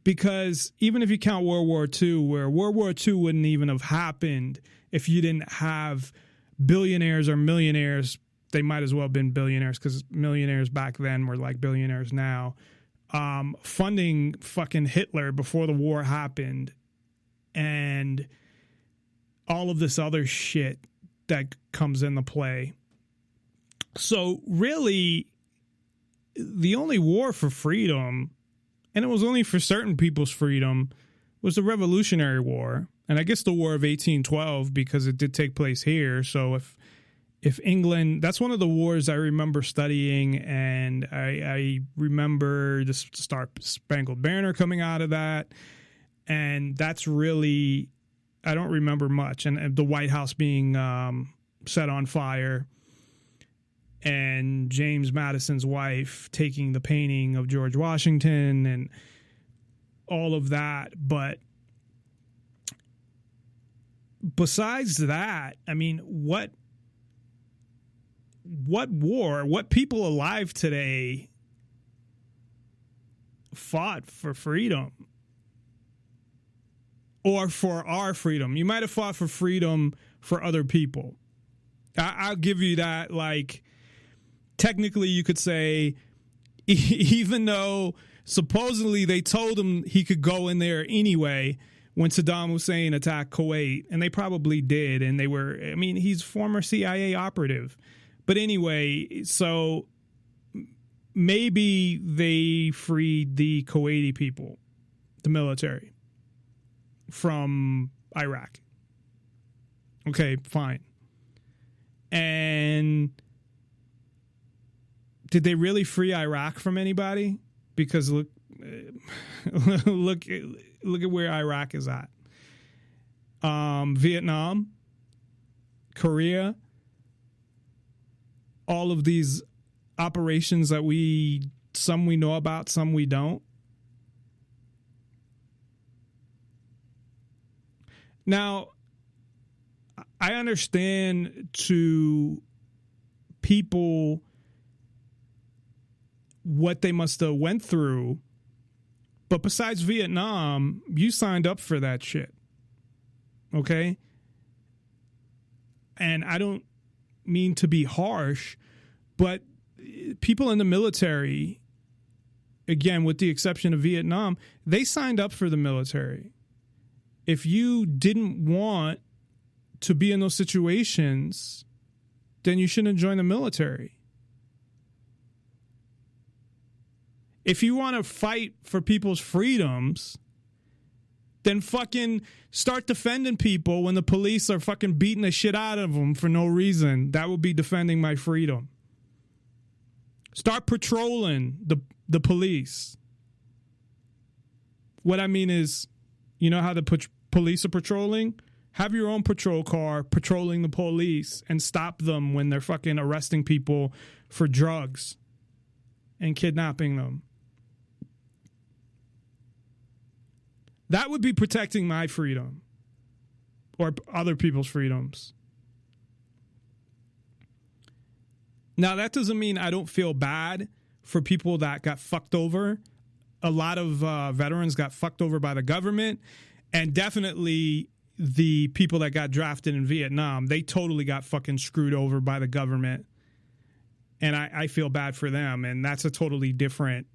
Because even if you count World War II, where World War II wouldn't even have happened if you didn't have billionaires or millionaires. They might as well have been billionaires, because millionaires back then were like billionaires now, funding fucking Hitler before the war happened, and all of this other shit that comes into play. So really, the only war for freedom, and it was only for certain people's freedom, was the Revolutionary War. And I guess the War of 1812, because it did take place here. So if England, that's one of the wars I remember studying, and I remember the Star Spangled Banner coming out of that. And that's really, I don't remember much. And the White House being set on fire, and James Madison's wife taking the painting of George Washington and all of that. But besides that, I mean, what war, what people alive today fought for freedom, or for our freedom? You might have fought for freedom for other people. I'll give you that. Like, technically you could say, even though supposedly they told him he could go in there anyway when Saddam Hussein attacked Kuwait, and they probably did, and they were, I mean, he's former CIA operative. But anyway, so maybe they freed the Kuwaiti people, the military, from Iraq. Okay, fine. And did they really free Iraq from anybody? Because look at where Iraq is at. Vietnam, Korea, all of these operations that we some we know about, some we don't. Now, I understand to people what they must have went through, but besides Vietnam, you signed up for that shit. Okay? And I don't mean to be harsh, but people in the military, again, with the exception of Vietnam, they signed up for the military. If you didn't want to be in those situations, then you shouldn't join the military. If you want to fight for people's freedoms, then fucking start defending people when the police are fucking beating the shit out of them for no reason. That would be defending my freedom. Start patrolling the police. What I mean is, you know how the police are patrolling? Have your own patrol car patrolling the police and stop them when they're fucking arresting people for drugs and kidnapping them. That would be protecting my freedom or other people's freedoms. Now, that doesn't mean I don't feel bad for people that got fucked over. A lot of veterans got fucked over by the government, and definitely the people that got drafted in Vietnam, they totally got fucking screwed over by the government. And I feel bad for them, and that's a totally different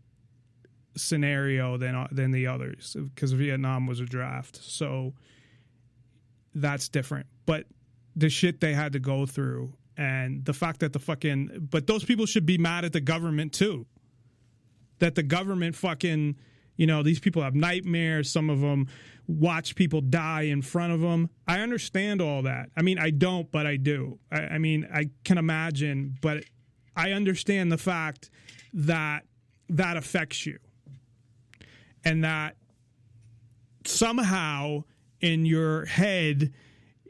scenario than the others, because Vietnam was a draft, so that's different. But the shit they had to go through, and the fact that but those people should be mad at the government too, that the government fucking, you know, these people have nightmares, some of them watch people die in front of them. I understand all that. I mean, I don't, but I do. I mean, I can imagine, but I understand the fact that that affects you. And that somehow in your head,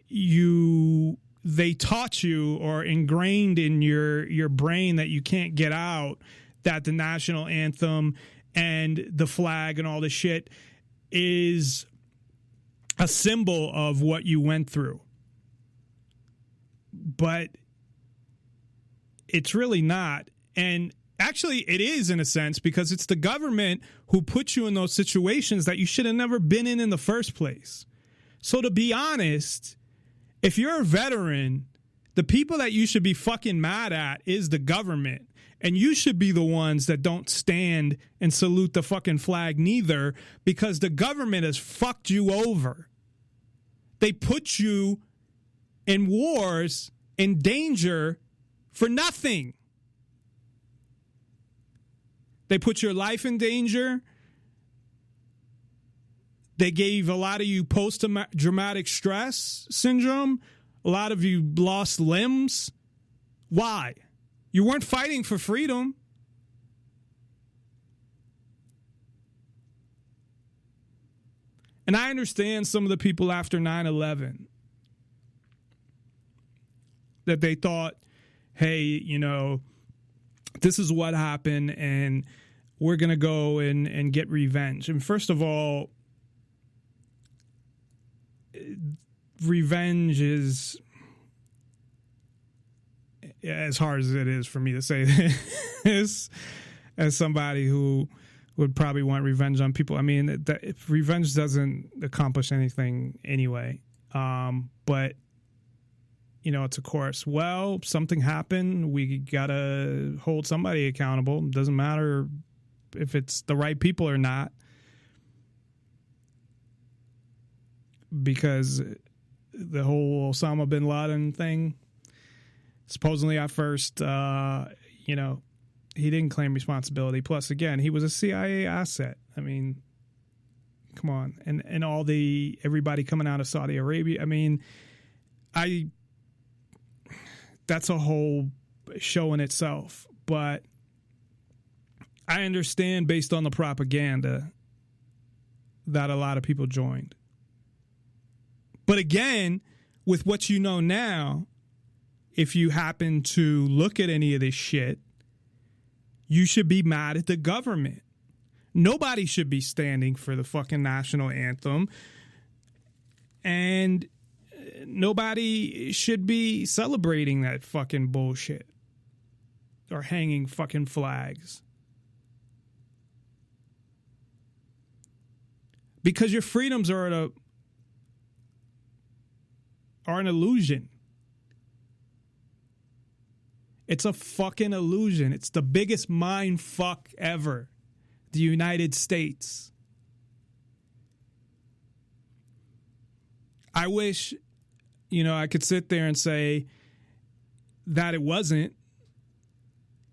they taught you or ingrained in your brain that you can't get out that the national anthem and the flag and all this shit is a symbol of what you went through. But it's really not. And actually, it is in a sense, because it's the government who put you in those situations that you should have never been in the first place. So to be honest, if you're a veteran, the people that you should be fucking mad at is the government. And you should be the ones that don't stand and salute the fucking flag neither, because the government has fucked you over. They put you in wars, in danger, for nothing. They put your life in danger. They gave a lot of you post-traumatic stress syndrome. A lot of you lost limbs. Why? You weren't fighting for freedom. And I understand some of the people after 9/11 that they thought, hey, you know, this is what happened and we're going to go and get revenge. And first of all, revenge is, as hard as it is for me to say this, as somebody who would probably want revenge on people. I mean, revenge doesn't accomplish anything anyway. But, you know, it's a course. Well, something happened. We got to hold somebody accountable. It doesn't matter if it's the right people or not. Because the whole Osama bin Laden thing, supposedly at first, you know, he didn't claim responsibility. Plus, again, he was a CIA asset. I mean, come on. And everybody coming out of Saudi Arabia. I mean, that's a whole show in itself. But I understand, based on the propaganda, that a lot of people joined. But again, with what you know now, if you happen to look at any of this shit, you should be mad at the government. Nobody should be standing for the fucking national anthem. And nobody should be celebrating that fucking bullshit or hanging fucking flags. Because your freedoms are an illusion. It's a fucking illusion. It's the biggest mind fuck ever. The United States. I wish, I could sit there and say that it wasn't,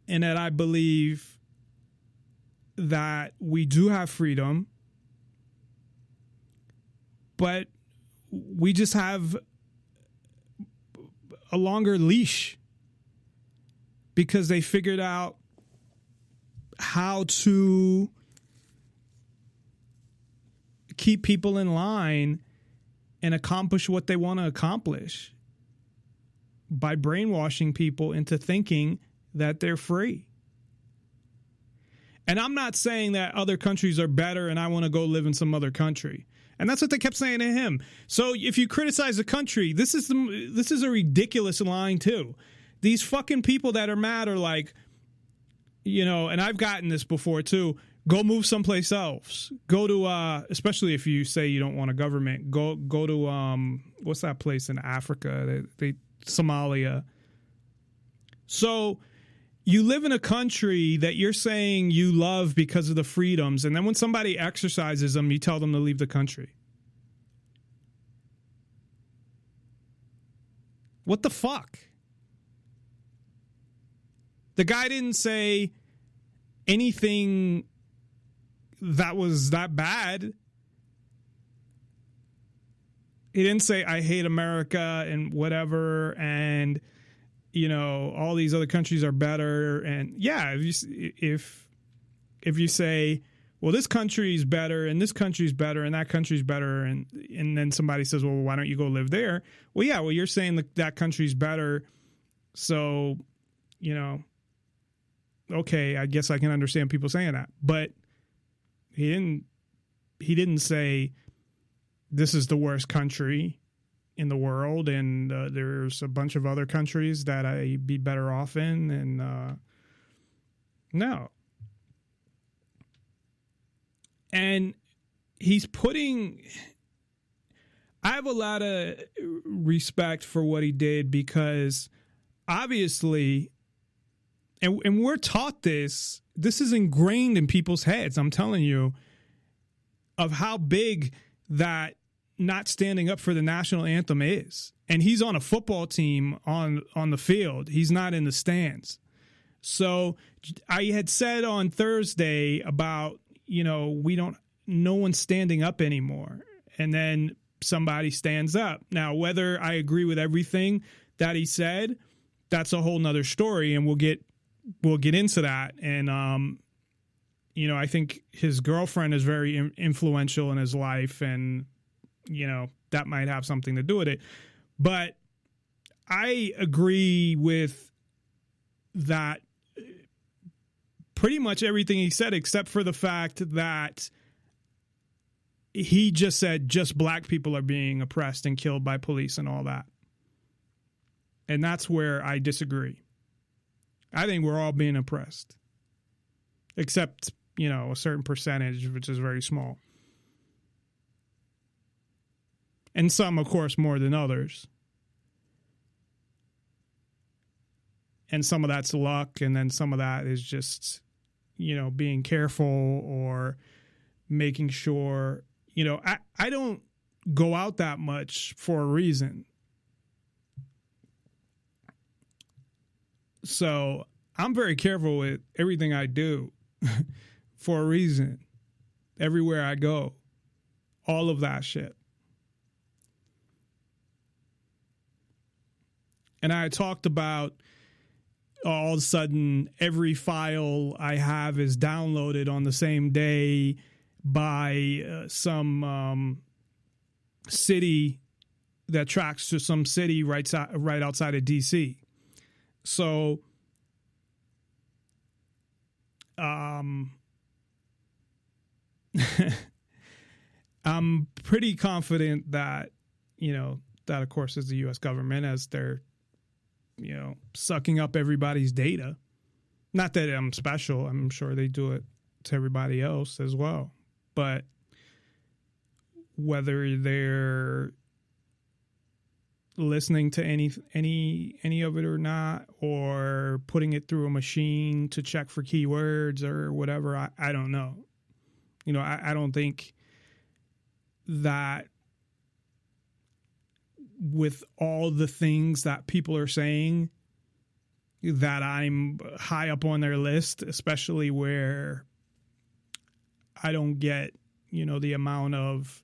and that I believe that we do have freedom, but we just have a longer leash because they figured out how to keep people in line and accomplish what they want to accomplish by brainwashing people into thinking that they're free. And I'm not saying that other countries are better and I want to go live in some other country. And that's what they kept saying to him. So if you criticize a country, this is a ridiculous line too. These fucking people that are mad are like, and I've gotten this before too, go move someplace else. Go to, especially if you say you don't want a government, go to, what's that place in Africa? Somalia. So you live in a country that you're saying you love because of the freedoms, and then when somebody exercises them, you tell them to leave the country. What the fuck? The guy didn't say anything that was that bad. He didn't say, I hate America and whatever, and all these other countries are better. And yeah, if you say, well, this country's better and this country's better and that country's better, and then somebody says, well, why don't you go live there? Well, yeah, well, you're saying that country's better, so okay, I guess I can understand people saying that. But he didn't say this is the worst country in the world, and there's a bunch of other countries that I'd be better off in, and no. And he's I have a lot of respect for what he did, because obviously, and we're taught this is ingrained in people's heads, I'm telling you, of how big that not standing up for the national anthem is. And he's on a football team on the field. He's not in the stands. So I had said on Thursday about, no one's standing up anymore. And then somebody stands up. Now, whether I agree with everything that he said, that's a whole nother story. And we'll get into that. And, I think his girlfriend is very influential in his life, and, that might have something to do with it. But I agree with that pretty much everything he said, except for the fact that he just said just black people are being oppressed and killed by police and all that. And that's where I disagree. I think we're all being oppressed, except, a certain percentage, which is very small. And some, of course, more than others. And some of that's luck, and then some of that is just, being careful or making sure, I don't go out that much for a reason. So I'm very careful with everything I do for a reason. Everywhere I go, all of that shit. And I talked about all of a sudden every file I have is downloaded on the same day by some city that tracks to some city right outside of D.C. So I'm pretty confident that, that of course is the U.S. government, as they're, sucking up everybody's data. Not that I'm special. I'm sure they do it to everybody else as well. But whether they're listening to any of it or not, or putting it through a machine to check for keywords or whatever, I don't know. I don't think that with all the things that people are saying that I'm high up on their list, especially where I don't get, the amount of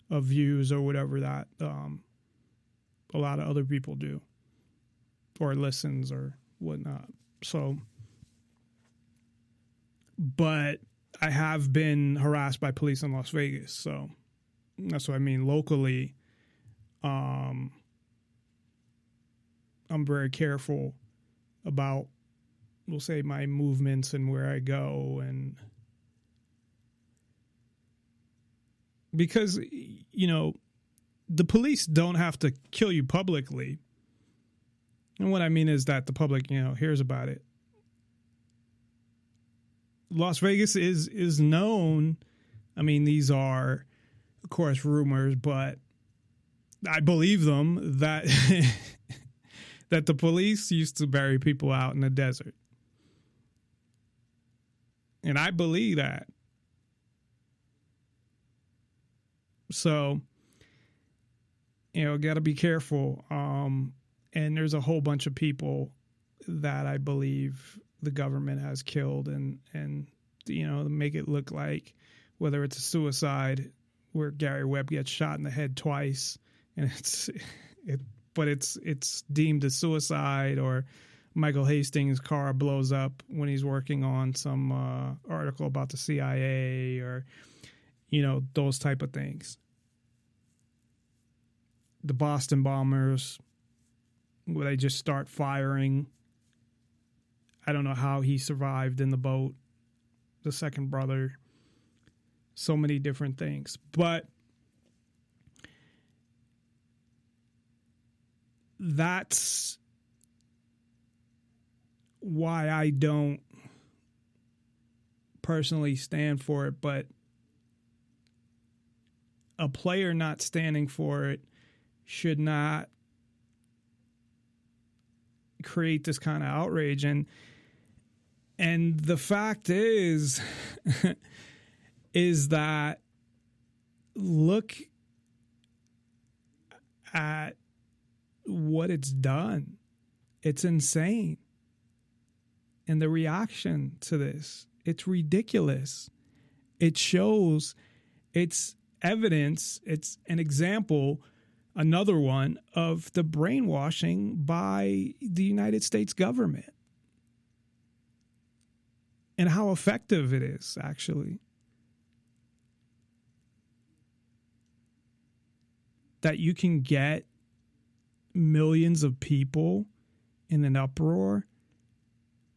views or whatever that a lot of other people do, or listens or whatnot. So, but I have been harassed by police in Las Vegas. So that's what I mean. Locally, I'm very careful about, we'll say, my movements and where I go. And because, the police don't have to kill you publicly. And what I mean is that the public, hears about it. Las Vegas is known. I mean, these are, of course, rumors, but I believe them that that the police used to bury people out in the desert. And I believe that. So, got to be careful. And there's a whole bunch of people that I believe the government has killed and make it look like whether it's a suicide where Gary Webb gets shot in the head twice and it's deemed a suicide, or Michael Hastings' car blows up when he's working on some article about the CIA, or, those type of things. The Boston bombers, where they just start firing. I don't know how he survived in the boat. The second brother. So many different things. But that's why I don't personally stand for it. But a player not standing for it should not create this kind of outrage. And the fact is is that, look at what it's done. It's insane. And the reaction to this, it's ridiculous. It shows, it's evidence, it's an example, another one, of the brainwashing by the United States government. And how effective it is, actually. That you can get millions of people in an uproar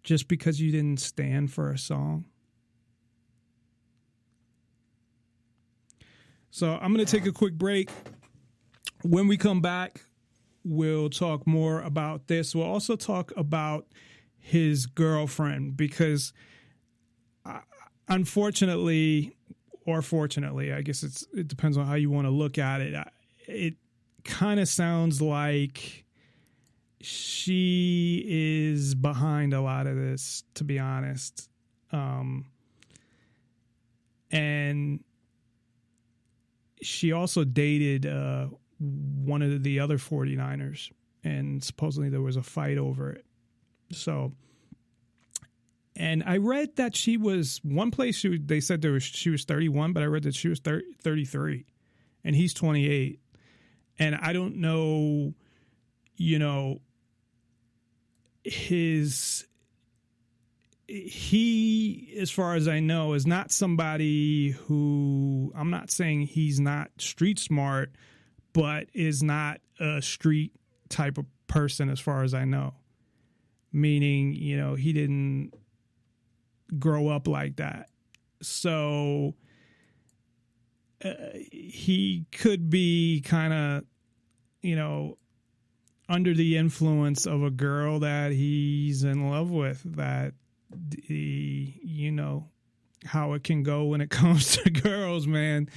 just because you didn't stand for a song. So I'm going to take a quick break. When we come back, we'll talk more about this. We'll also talk about his girlfriend, because unfortunately, or fortunately, I guess it depends on how you want to look at it. It kind of sounds like she is behind a lot of this, to be honest. And she also dated one of the other 49ers, and supposedly there was a fight over it. So, and I read that she was, one place they said she was 31, but I read that she was 33, and he's 28. And I don't know, he, as far as I know, is not somebody who, I'm not saying he's not street smart, but is not a street type of person as far as I know. Meaning, he didn't grow up like that. So he could be kind of, under the influence of a girl that he's in love with, that how it can go when it comes to girls, man.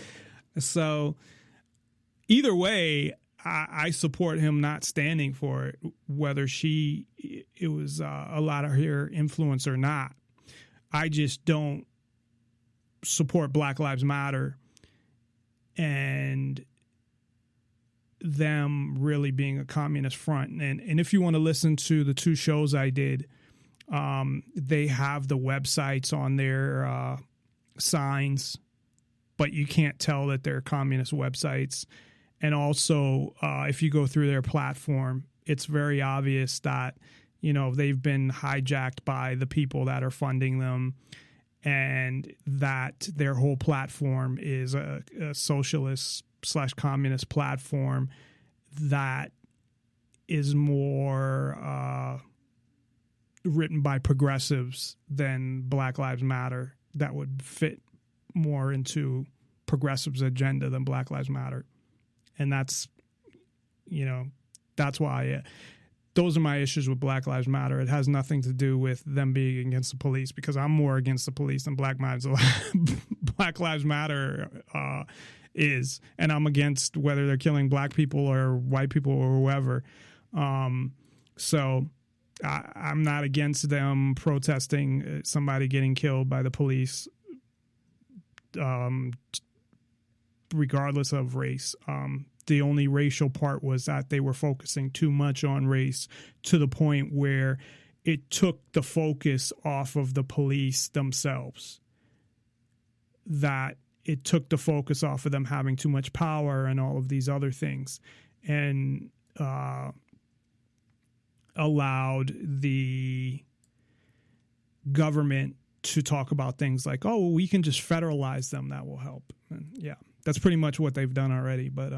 So either way, I support him not standing for it, whether it was a lot of her influence or not. I just don't support Black Lives Matter and them really being a communist front. And if you want to listen to the 2 shows I did, they have the websites on their signs, but you can't tell that they're communist websites. And also, if you go through their platform, it's very obvious that, they've been hijacked by the people that are funding them, and that their whole platform is a socialist/communist platform that is more written by progressives than Black Lives Matter, that would fit more into progressives' agenda than Black Lives Matter. And that's why those are my issues with Black Lives Matter. It has nothing to do with them being against the police, because I'm more against the police than Black Lives Matter is. And I'm against whether they're killing black people or white people or whoever. So I'm not against them protesting somebody getting killed by the police, regardless of race. The only racial part was that they were focusing too much on race to the point where it took the focus off of the police themselves. That it took the focus off of them having too much power and all of these other things, and allowed the government to talk about things like, oh, we can just federalize them. That will help. And yeah, that's pretty much what they've done already. But,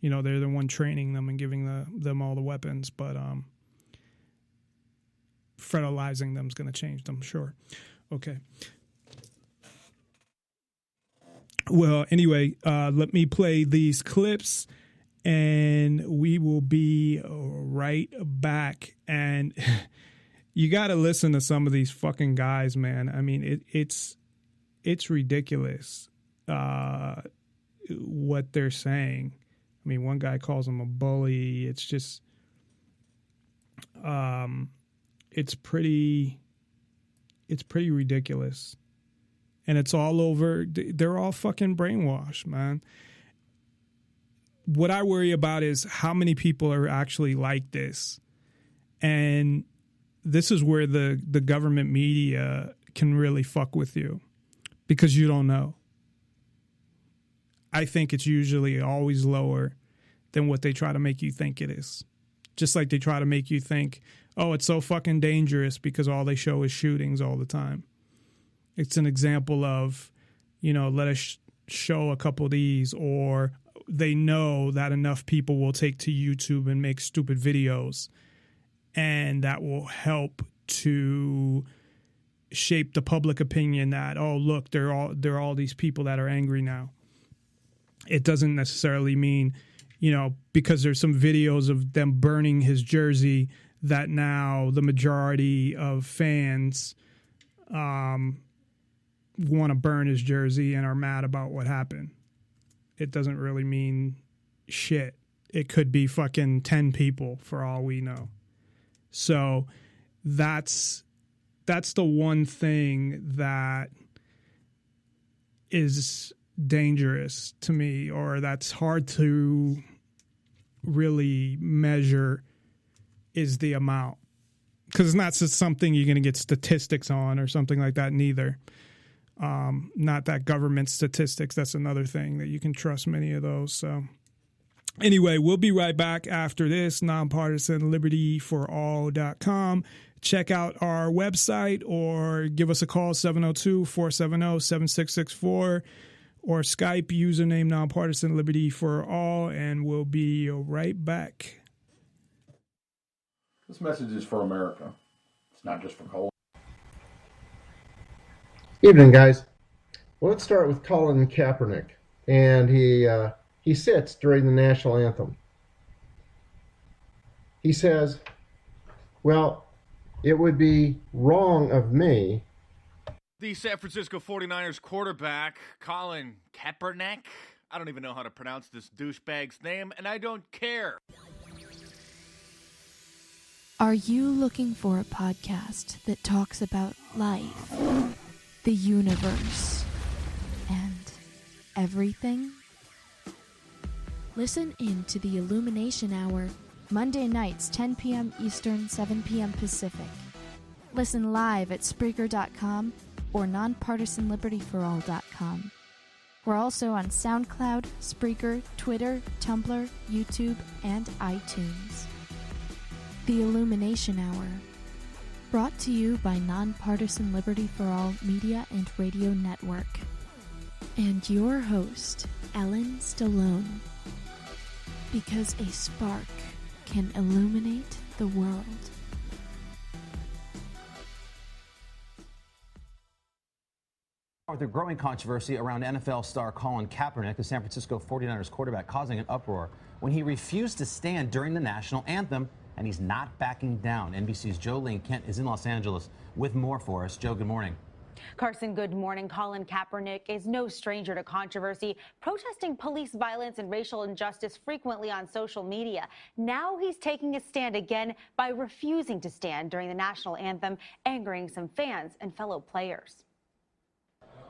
they're the one training them and giving them all the weapons. But federalizing them is going to change them, sure. Okay. Well, anyway, let me play these clips and we will be right back. And you got to listen to some of these fucking guys, man. I mean, it's ridiculous what they're saying. I mean, one guy calls him a bully. It's just, it's pretty ridiculous. And it's all over. They're all fucking brainwashed, man. What I worry about is how many people are actually like this. And this is where the government media can really fuck with you, because you don't know. I think it's usually always lower than what they try to make you think it is. Just like they try to make you think, oh, it's so fucking dangerous because all they show is shootings all the time. It's an example of, let us show a couple of these, or they know that enough people will take to YouTube and make stupid videos, and that will help to shape the public opinion that, oh, look, there are all these people that are angry now. It doesn't necessarily mean, because there's some videos of them burning his jersey, that now the majority of fans want to burn his jersey and are mad about what happened. It doesn't really mean shit. It could be fucking 10 people for all we know. So that's the one thing that is dangerous to me, or that's hard to really measure, is the amount. Because it's not just something you're going to get statistics on or something like that, neither. Not that government statistics. That's another thing that you can trust many of those. So anyway, we'll be right back after this. nonpartisanlibertyforall.com. Check out our website or give us a call, 702-470-7664, or Skype username Nonpartisan Liberty for All, and we'll be right back. This message is for America. It's not just for Colin. Evening, guys. Well, let's start with Colin Kaepernick, and he sits during the national anthem. He says, well, it would be wrong of me. The San Francisco 49ers quarterback, Colin Kaepernick. I don't even know how to pronounce this douchebag's name, and I don't care. Are you looking for a podcast that talks about life, the universe, and everything? Listen in to the Illumination Hour, Monday nights, 10 p.m. Eastern, 7 p.m. Pacific. Listen live at Spreaker.com or nonpartisanlibertyforall.com. We're also on SoundCloud, Spreaker, Twitter, Tumblr, YouTube, and iTunes. The Illumination Hour, brought to you by Nonpartisan Liberty for All Media and Radio Network. And your host, Ellen Stallone. Because a spark can illuminate the world. With a growing controversy around NFL star Colin Kaepernick, the San Francisco 49ers quarterback, causing an uproar when he refused to stand during the national anthem, and he's not backing down. NBC's Jolene Kent is in Los Angeles with more for us. Joe, good morning. Carson, good morning. Colin Kaepernick is no stranger to controversy, protesting police violence and racial injustice frequently on social media. Now he's taking a stand again by refusing to stand during the national anthem, angering some fans and fellow players.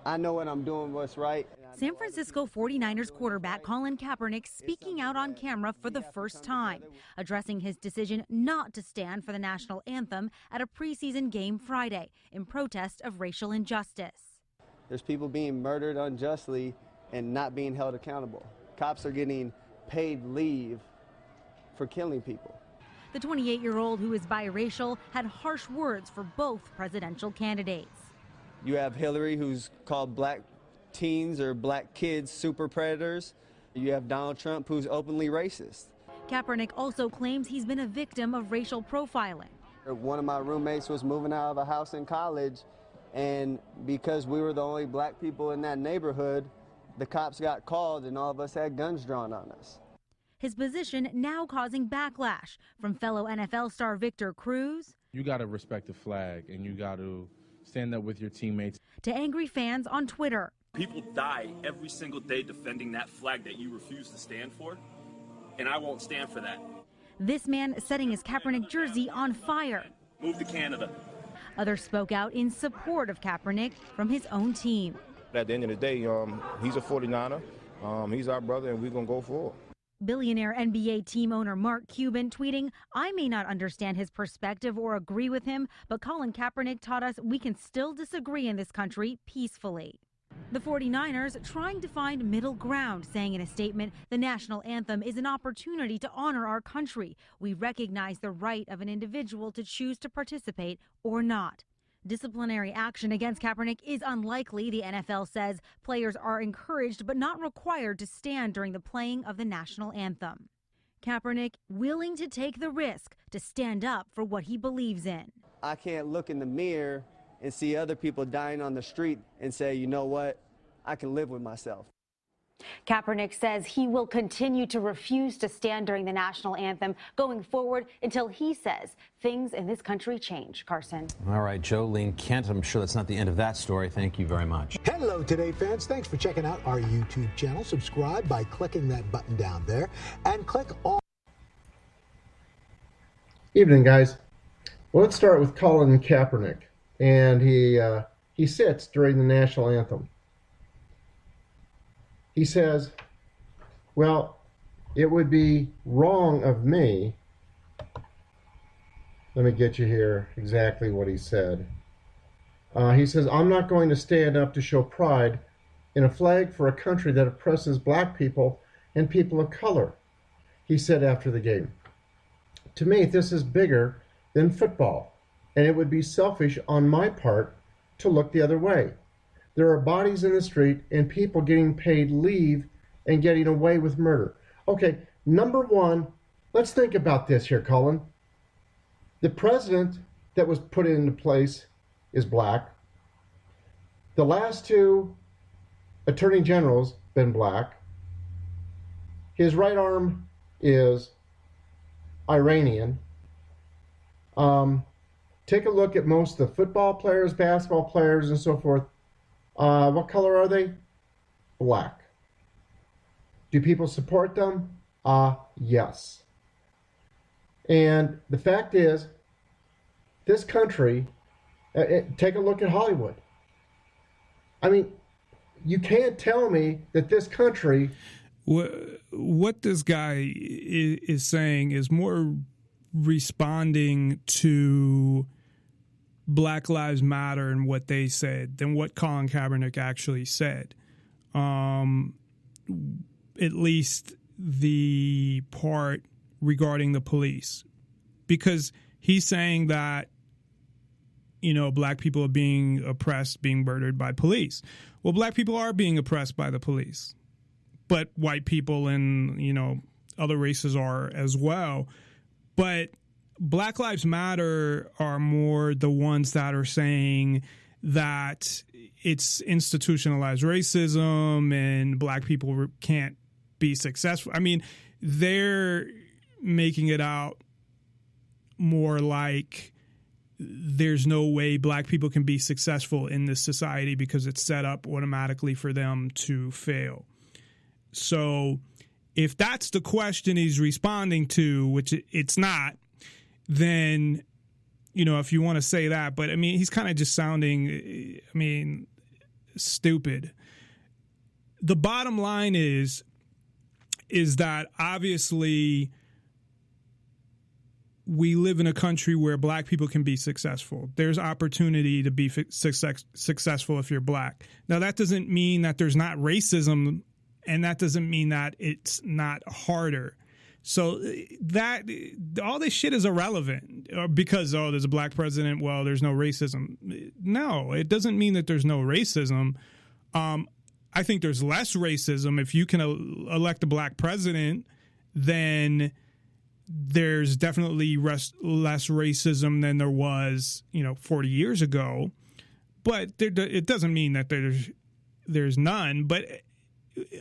I know what I'm doing, what's right. San Francisco 49ers quarterback Colin Kaepernick speaking out on camera for the first time, addressing his decision not to stand for the national anthem at a preseason game Friday in protest of racial injustice. There's people being murdered unjustly and not being held accountable. Cops are getting paid leave for killing people. The 28-year-old, who is biracial, had harsh words for both presidential candidates. You have Hillary, who's called black teens or black kids super predators. You have Donald Trump, who's openly racist. Kaepernick also claims he's been a victim of racial profiling. One of my roommates was moving out of a house in college, and because we were the only black people in that neighborhood, the cops got called and all of us had guns drawn on us. His position now causing backlash from fellow NFL star Victor Cruz. You got to respect the flag, and you got to stand up with your teammates. To angry fans on Twitter. People die every single day defending that flag that you refuse to stand for, and I won't stand for that. This man setting his Kaepernick jersey on fire. Move to Canada. Others spoke out in support of Kaepernick from his own team. At the end of the day, he's a 49er. He's our brother, and we're going to go forward. Billionaire NBA team owner Mark Cuban tweeting, "I may not understand his perspective or agree with him, but Colin Kaepernick taught us we can still disagree in this country peacefully." The 49ers trying to find middle ground, saying in a statement, the national anthem is an opportunity to honor our country. We recognize the right of an individual to choose to participate or not. Disciplinary action against Kaepernick is unlikely, the NFL says. Players are encouraged but not required to stand during the playing of the national anthem. Kaepernick willing to take the risk to stand up for what he believes in. I can't look in the mirror and see other people dying on the street and say, you know what, I can live with myself. Kaepernick says he will continue to refuse to stand during the national anthem going forward until he says things in this country change. Carson. All right, Jolene Kent, I'm sure that's not the end of that story. Thank you very much. Hello, Today fans. Thanks for checking out our YouTube channel. Subscribe by clicking that button down there and click on. Evening, guys. Well, let's start with Colin Kaepernick, and he sits during the national anthem. He says, well, it would be wrong of me. Let me get you here exactly what he said. He says, I'm not going to stand up to show pride in a flag for a country that oppresses black people and people of color, he said after the game. To me, this is bigger than football, and it would be selfish on my part to look the other way. There are bodies in the street and people getting paid leave and getting away with murder. Okay, number one, let's think about this here, Colin. The president that was put into place is black. The last two attorney generals been black. His right arm is Iranian. Take a look at most of the football players, basketball players, and so forth. What color are they? Black. Do people support them? Yes. And the fact is, this country, take a look at Hollywood. I mean, you can't tell me that this country... What this guy is saying is more responding to Black Lives Matter and what they said than what Colin Kaepernick actually said. At least the part regarding the police. Because he's saying that, you know, black people are being oppressed, being murdered by police. Well, black people are being oppressed by the police. But white people and, you know, other races are as well. But Black Lives Matter are more the ones that are saying that it's institutionalized racism and black people can't be successful. I mean, they're making it out more like there's no way black people can be successful in this society because it's set up automatically for them to fail. So if that's the question he's responding to, which it's not, then, you know, if you want to say that, but I mean, he's kind of just sounding, I mean, stupid. The bottom line is that obviously we live in a country where black people can be successful. There's opportunity to be successful if you're black. Now, that doesn't mean that there's not racism, and that doesn't mean that it's not harder. So that all this shit is irrelevant because, oh, there's a black president. Well, there's no racism. No, it doesn't mean that there's no racism. I think there's less racism. If you can elect a black president, then there's definitely less racism than there was, 40 years ago. But it doesn't mean that there's none. But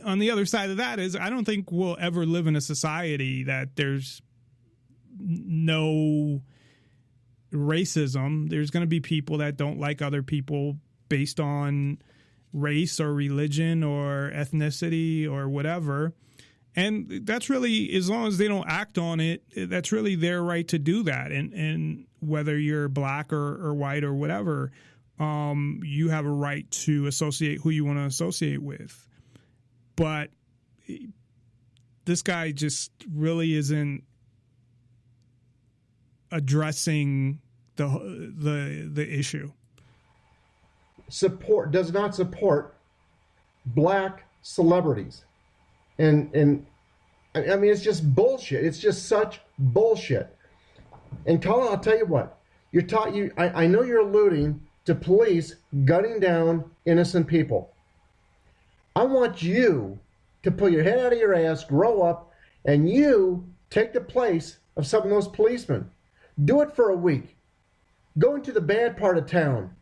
on the other side of that is I don't think we'll ever live in a society that there's no racism. There's going to be people that don't like other people based on race or religion or ethnicity or whatever. And that's really, as long as they don't act on it, that's really their right to do that. And whether you're black or white or whatever, you have a right to associate who you want to associate with. But this guy just really isn't addressing the issue. Does not support black celebrities. And I mean, it's just bullshit. It's just such bullshit. And Colin, I'll tell you what, I know you're alluding to police gunning down innocent people. I want you to pull your head out of your ass, grow up, and you take the place of some of those policemen. Do it for a week. Go into the bad part of town.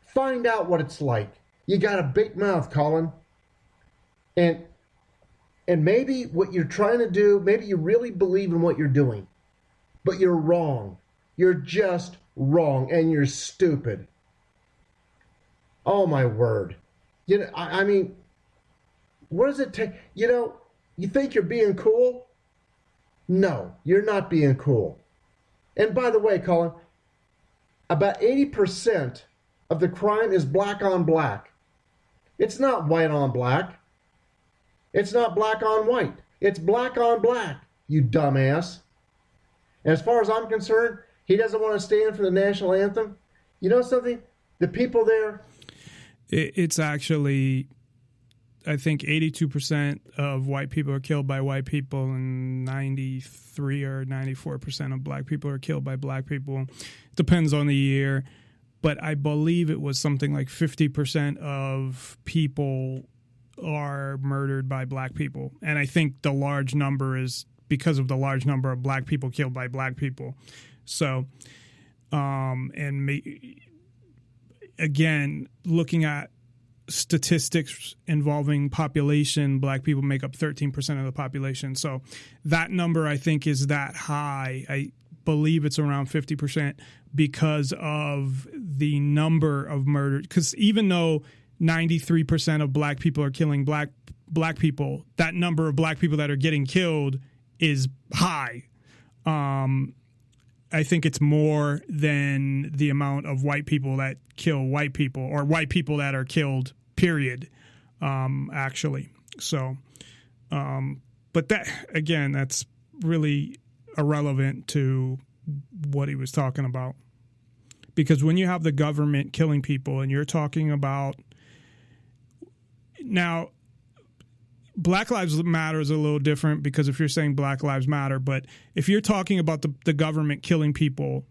Find out what it's like. You got a big mouth, Colin. And maybe what you're trying to do, maybe you really believe in what you're doing, but you're wrong. You're just wrong, and you're stupid. Oh, my word. I mean, what does it take? You think you're being cool? No, you're not being cool. And by the way, Colin, about 80% of the crime is black on black. It's not white on black. It's not black on white. It's black on black, you dumbass. And as far as I'm concerned, he doesn't want to stand for the national anthem. You know something? The people there... It's actually, I think 82% of white people are killed by white people and 93 or 94% of black people are killed by black people. It depends on the year. But I believe it was something like 50% of people are murdered by black people. And I think the large number is because of the large number of black people killed by black people. So, again, looking at statistics involving population, black people make up 13% of the population. So that number, I think, is that high. I believe it's around 50% because of the number of murders. Because even though 93% of black people are killing black people, that number of black people that are getting killed is high. I think it's more than the amount of white people that kill white people, or white people that are killed, period, actually. So, but that, again, that's really irrelevant to what he was talking about. Because when you have the government killing people and you're talking about, now, Black Lives Matter is a little different, because if you're saying Black Lives Matter, but if you're talking about the government killing people,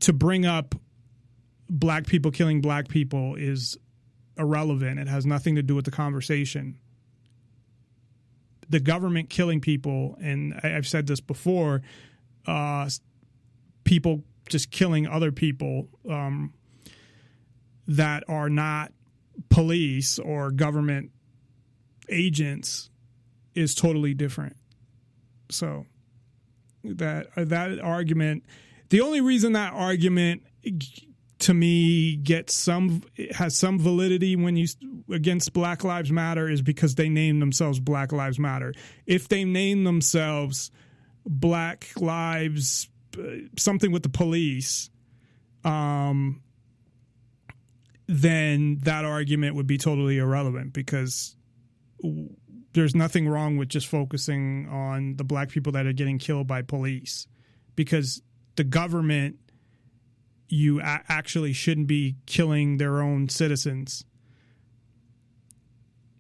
to bring up black people killing black people is irrelevant. It has nothing to do with the conversation. The government killing people, and I've said this before, people just killing other people that are not police or government agents is totally different. So that argument, the only reason that argument to me has some validity when you against Black Lives Matter is because they name themselves Black Lives Matter. If they name themselves Black Lives something with the police, then that argument would be totally irrelevant, because there's nothing wrong with just focusing on the black people that are getting killed by police, because the government, you actually shouldn't be killing their own citizens.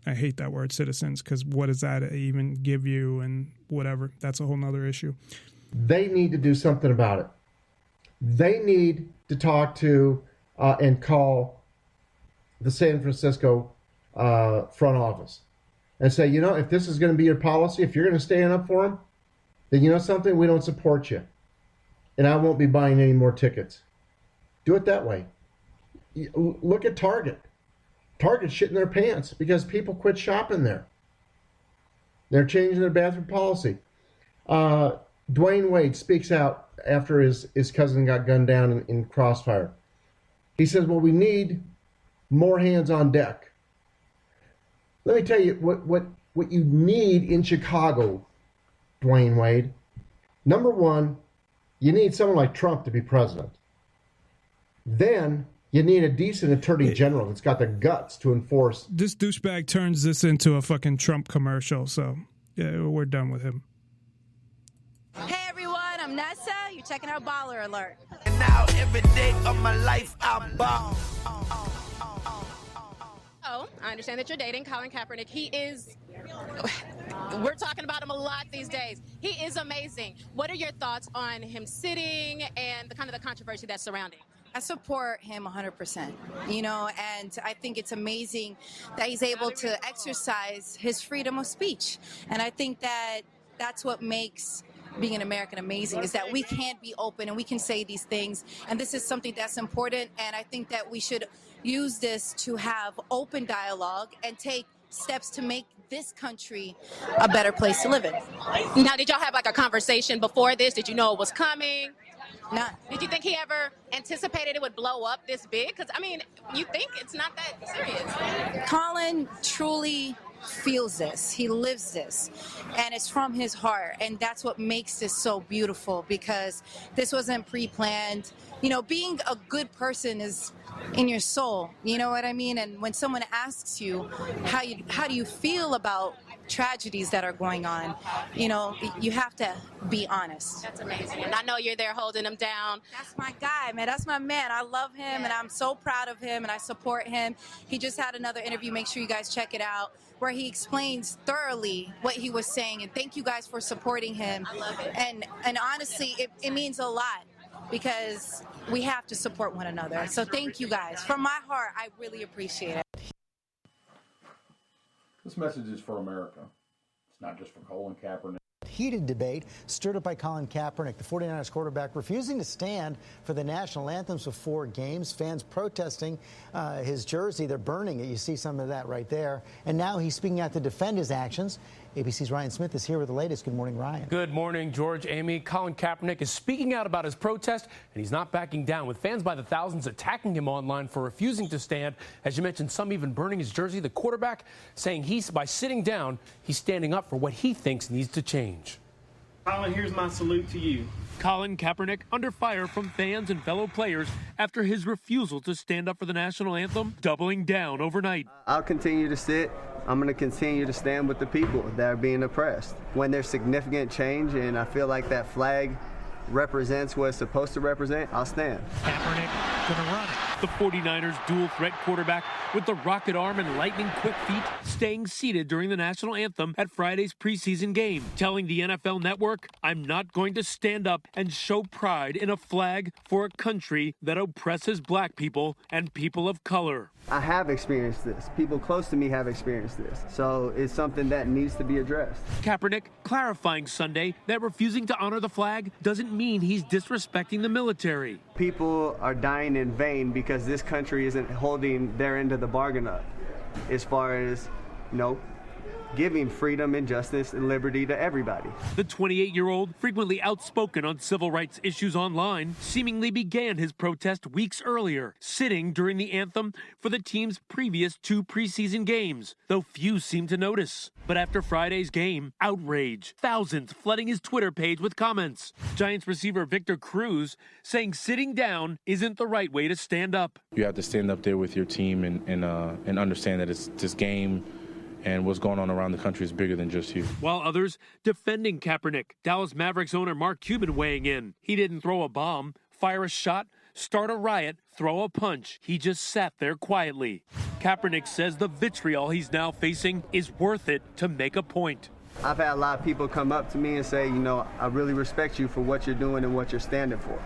I hate that word, citizens, because what does that even give you, and whatever. That's a whole nother issue. They need to do something about it. They need to talk to and call the San Francisco front office and say, if this is going to be your policy, if you're going to stand up for them, then you know something, we don't support you. And I won't be buying any more tickets. Do it that way. Look at Target. Target's shitting their pants because people quit shopping there. They're changing their bathroom policy. Dwayne Wade speaks out after his cousin got gunned down in Crossfire. He says, well, we need more hands on deck. Let me tell you what you need in Chicago, Dwayne Wade. Number one, you need someone like Trump to be president. Then you need a decent attorney general that's got the guts to enforce. This douchebag turns this into a fucking Trump commercial, so yeah, we're done with him. Hey everyone, I'm Nessa. You're checking out Baller Alert. And now every day of my life I ball. Oh, I understand that you're dating Colin Kaepernick. We're talking about him a lot these days. He is amazing. What are your thoughts on him sitting and the controversy that's surrounding? I support him 100%, and I think it's amazing that he's able to exercise his freedom of speech. And I think that that's what makes being an American amazing, is that we can be open and we can say these things. And this is something that's important. And I think that we should use this to have open dialogue and take steps to make this country a better place to live in. Now, did y'all have a conversation before this? Did you know it was coming? None. Did you think he ever anticipated it would blow up this big? Because, you think it's not that serious. Colin truly feels this. He lives this. And it's from his heart. And that's what makes this so beautiful, because this wasn't pre-planned. Being a good person is in your soul. You know what I mean? And when someone asks you, how do you feel about tragedies that are going on, you have to be honest. That's amazing. And I know you're there holding him down. That's my guy, man. That's my man. I love him, and I'm so proud of him, and I support him. He just had another interview. Make sure you guys check it out, where he explains thoroughly what he was saying. And thank you guys for supporting him. I love it. And honestly, it means a lot, because we have to support one another. So thank you guys. From my heart, I really appreciate it. This message is for America. It's not just for Colin Kaepernick. heated debate stirred up by Colin Kaepernick, the 49ers quarterback, refusing to stand for the national anthems before games. Fans protesting his jersey. They're burning it. You see some of that right there. And now he's speaking out to defend his actions. ABC's Ryan Smith is here with the latest. Good morning, Ryan. Good morning, George, Amy. Colin Kaepernick is speaking out about his protest, and he's not backing down, with fans by the thousands attacking him online for refusing to stand. As you mentioned, some even burning his jersey. The quarterback saying by sitting down, he's standing up for what he thinks needs to change. Colin, here's my salute to you. Colin Kaepernick under fire from fans and fellow players after his refusal to stand up for the national anthem, doubling down overnight. I'll continue to sit. I'm going to continue to stand with the people that are being oppressed. When there's significant change and I feel like that flag represents what it's supposed to represent, I'll stand. Kaepernick going to run it. The 49ers dual threat quarterback with the rocket arm and lightning quick feet staying seated during the national anthem at Friday's preseason game, telling the NFL Network, "I'm not going to stand up and show pride in a flag for a country that oppresses black people and people of color." I have experienced this. People close to me have experienced this. So it's something that needs to be addressed. Kaepernick clarifying Sunday that refusing to honor the flag doesn't mean he's disrespecting the military. People are dying in vain because this country isn't holding their end of the bargain up as far as, giving freedom and justice and liberty to everybody. The 28-year-old, frequently outspoken on civil rights issues online, seemingly began his protest weeks earlier, sitting during the anthem for the team's previous 2 preseason games, though few seemed to notice. But after Friday's game, outrage, thousands flooding his Twitter page with comments. Giants receiver Victor Cruz saying sitting down isn't the right way to stand up. You have to stand up there with your team and understand that it's this game and what's going on around the country is bigger than just you. While others defending Kaepernick, Dallas Mavericks owner Mark Cuban weighing in. He didn't throw a bomb, fire a shot, start a riot, throw a punch. He just sat there quietly. Kaepernick says the vitriol he's now facing is worth it to make a point. I've had a lot of people come up to me and say, I really respect you for what you're doing and what you're standing for.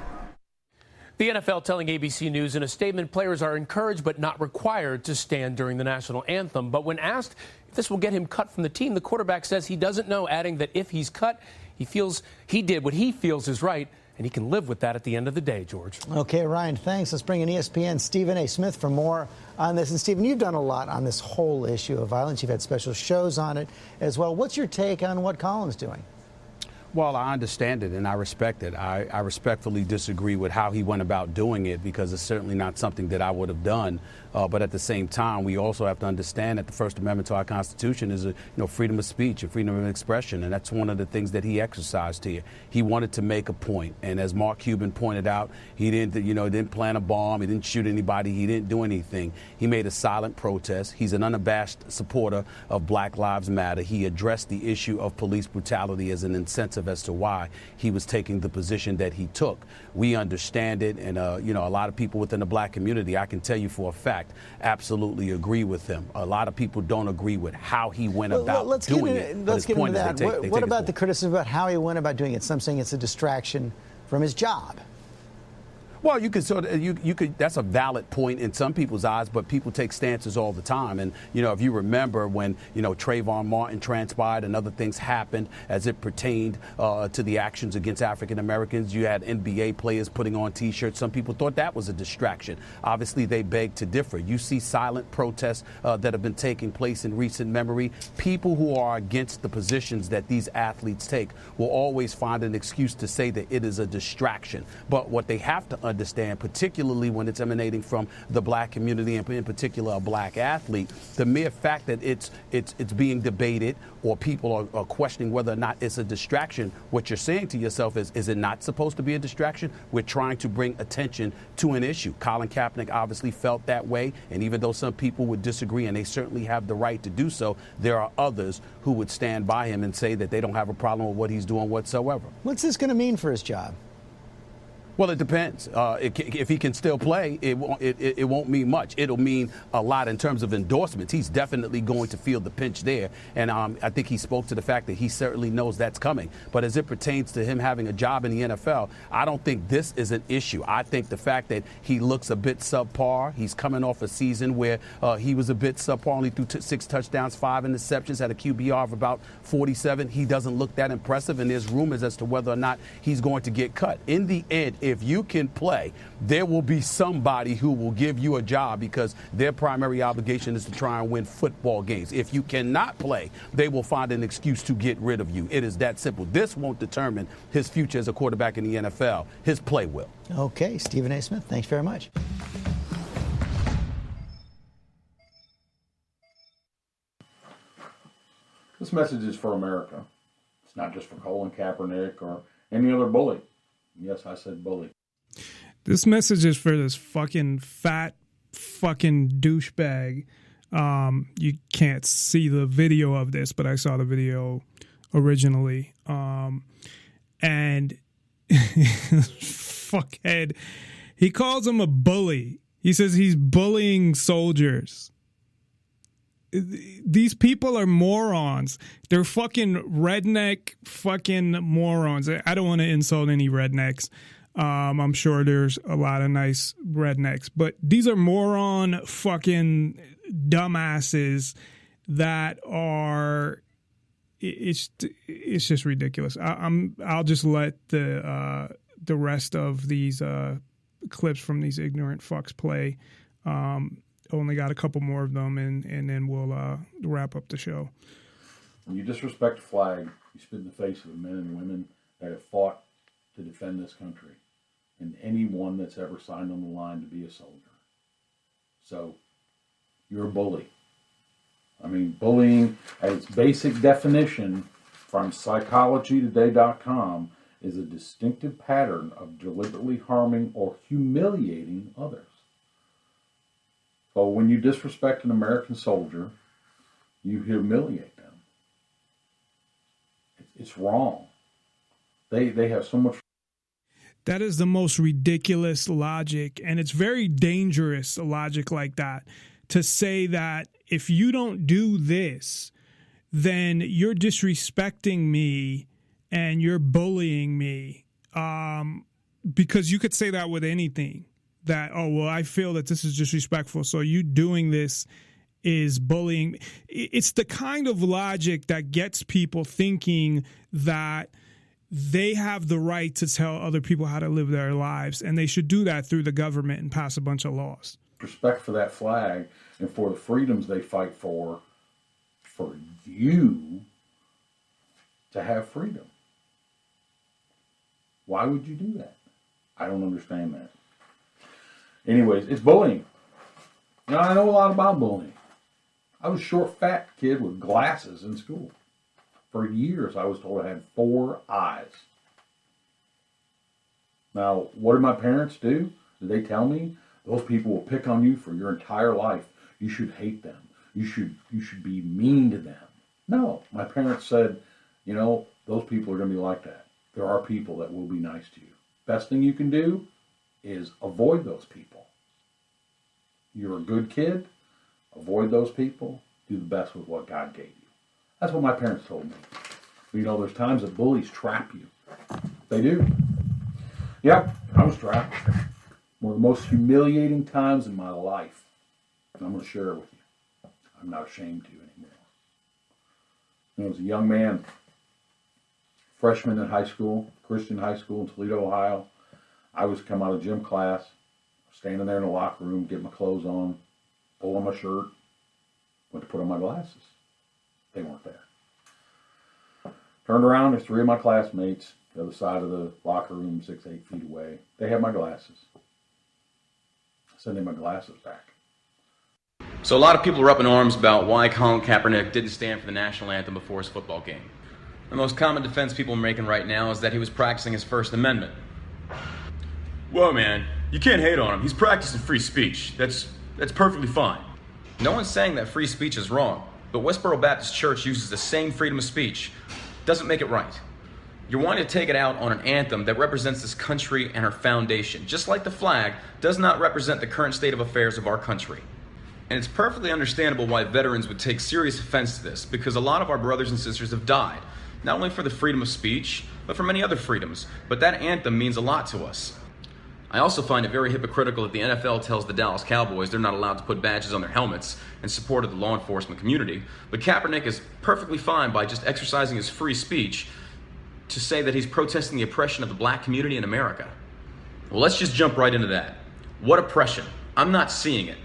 The NFL telling ABC News in a statement players are encouraged but not required to stand during the national anthem. But when asked if this will get him cut from the team, the quarterback says he doesn't know, adding that if he's cut, he feels he did what he feels is right, and he can live with that at the end of the day, George. Okay, Ryan, thanks. Let's bring in ESPN Stephen A. Smith for more on this. And Stephen, you've done a lot on this whole issue of violence. You've had special shows on it as well. What's your take on what Colin's doing? Well, I understand it and I respect it. I respectfully disagree with how he went about doing it because it's certainly not something that I would have done. But at the same time, we also have to understand that the First Amendment to our Constitution is freedom of speech and freedom of expression. And that's one of the things that he exercised here. He wanted to make a point. And as Mark Cuban pointed out, he didn't plant a bomb. He didn't shoot anybody. He didn't do anything. He made a silent protest. He's an unabashed supporter of Black Lives Matter. He addressed the issue of police brutality as an incentive as to why he was taking the position that he took. We understand it. And, a lot of people within the black community, I can tell you for a fact, absolutely agree with him. A lot of people don't agree with how he went about doing it. Let's get into that. What about the criticism about how he went about doing it? Some saying it's a distraction from his job. Well, you could. That's a valid point in some people's eyes, but people take stances all the time. And if you remember when Trayvon Martin transpired and other things happened as it pertained to the actions against African Americans, you had NBA players putting on T-shirts. Some people thought that was a distraction. Obviously, they beg to differ. You see silent protests that have been taking place in recent memory. People who are against the positions that these athletes take will always find an excuse to say that it is a distraction. But what they have to understand, particularly when it's emanating from the black community and in particular a black athlete, the mere fact that it's being debated or people are questioning whether or not it's a distraction, what you're saying to yourself is it not supposed to be a distraction? We're trying to bring attention to an issue. Colin Kaepernick obviously felt that way, and even though some people would disagree, and they certainly have the right to do so, there are others who would stand by him and say that they don't have a problem with what he's doing whatsoever. What's this going to mean for his job? Well, it depends. If he can still play, it won't mean much. It'll mean a lot in terms of endorsements. He's definitely going to feel the pinch there, and I think he spoke to the fact that he certainly knows that's coming. But as it pertains to him having a job in the NFL, I don't think this is an issue. I think the fact that he looks a bit subpar, he's coming off a season where he was a bit subpar, only threw 6 touchdowns, 5 interceptions, had a QBR of about 47. He doesn't look that impressive, and there's rumors as to whether or not he's going to get cut. In the end, if you can play, there will be somebody who will give you a job because their primary obligation is to try and win football games. If you cannot play, they will find an excuse to get rid of you. It is that simple. This won't determine his future as a quarterback in the NFL. His play will. Okay, Stephen A. Smith, thanks very much. This message is for America. It's not just for Colin Kaepernick or any other bully. Yes, I said bully. This message is for this fucking fat fucking douchebag. You can't see the video of this, but I saw the video originally. And fuckhead, he calls him a bully. He says he's bullying soldiers. These people are morons. They're fucking redneck fucking morons. I don't want to insult any rednecks. I'm sure there's a lot of nice rednecks, but these are moron fucking dumbasses that are. It's just ridiculous. I'll just let the rest of these clips from these ignorant fucks play. Only got a couple more of them, and then we'll wrap up the show. When you disrespect the flag, you spit in the face of the men and women that have fought to defend this country, and anyone that's ever signed on the line to be a soldier. So, you're a bully. I mean, bullying, at its basic definition from psychologytoday.com, is a distinctive pattern of deliberately harming or humiliating others. So when you disrespect an American soldier, you humiliate them. It's wrong. They have so much. That is the most ridiculous logic, and it's very dangerous logic like that, to say that if you don't do this, then you're disrespecting me and you're bullying me. Because you could say that with anything. That, oh, well, I feel that this is disrespectful, so you doing this is bullying. It's the kind of logic that gets people thinking that they have the right to tell other people how to live their lives, and they should do that through the government and pass a bunch of laws. Respect for that flag and for the freedoms they fight for you to have freedom. Why would you do that? I don't understand that. Anyways, it's bullying. Now, I know a lot about bullying. I was a short, fat kid with glasses in school. For years, I was told I had 4 eyes. Now, what did my parents do? Did they tell me? Those people will pick on you for your entire life. You should hate them. You should be mean to them. No, my parents said, you know, those people are going to be like that. There are people that will be nice to you. Best thing you can do is avoid those people. You're a good kid, avoid those people, do the best with what God gave you. That's what my parents told me. But, you know, there's times that bullies trap you. They do. Yep, I was trapped. One of the most humiliating times in my life. And I'm going to share it with you. I'm not ashamed to anymore. When I was a young man, freshman in high school, Christian high school in Toledo, Ohio, I was come out of gym class, standing there in the locker room, getting my clothes on, pull on my shirt, went to put on my glasses. They weren't there. Turned around, there's 3 of my classmates, the other side of the locker room, 6, 8 feet away. They had my glasses. I sent them my glasses back. So a lot of people are up in arms about why Colin Kaepernick didn't stand for the national anthem before his football game. The most common defense people are making right now is that he was practicing his First Amendment. Whoa, man, you can't hate on him. He's practicing free speech. That's perfectly fine. No one's saying that free speech is wrong, but Westboro Baptist Church uses the same freedom of speech. Doesn't make it right. You're wanting to take it out on an anthem that represents this country and her foundation, just like the flag does not represent the current state of affairs of our country. And it's perfectly understandable why veterans would take serious offense to this, because a lot of our brothers and sisters have died, not only for the freedom of speech, but for many other freedoms. But that anthem means a lot to us. I also find it very hypocritical that the NFL tells the Dallas Cowboys they're not allowed to put badges on their helmets in support of the law enforcement community, but Kaepernick is perfectly fine by just exercising his free speech to say that he's protesting the oppression of the black community in America. Well, let's just jump right into that. What oppression? I'm not seeing it.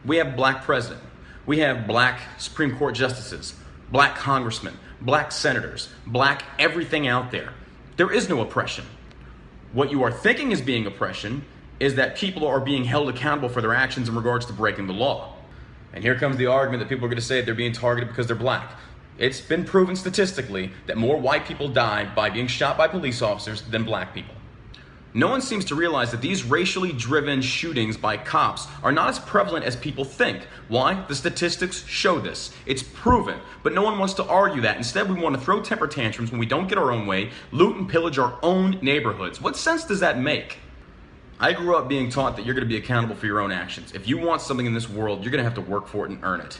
We have a black president. We have black Supreme Court justices, black congressmen, black senators, black everything out there. There is no oppression. What you are thinking is being oppression is that people are being held accountable for their actions in regards to breaking the law. And here comes the argument that people are going to say that they're being targeted because they're black. It's been proven statistically that more white people die by being shot by police officers than black people. No one seems to realize that these racially driven shootings by cops are not as prevalent as people think. Why? The statistics show this. It's proven, but no one wants to argue that. Instead, we want to throw temper tantrums when we don't get our own way, loot and pillage our own neighborhoods. What sense does that make? I grew up being taught that you're going to be accountable for your own actions. If you want something in this world, you're going to have to work for it and earn it.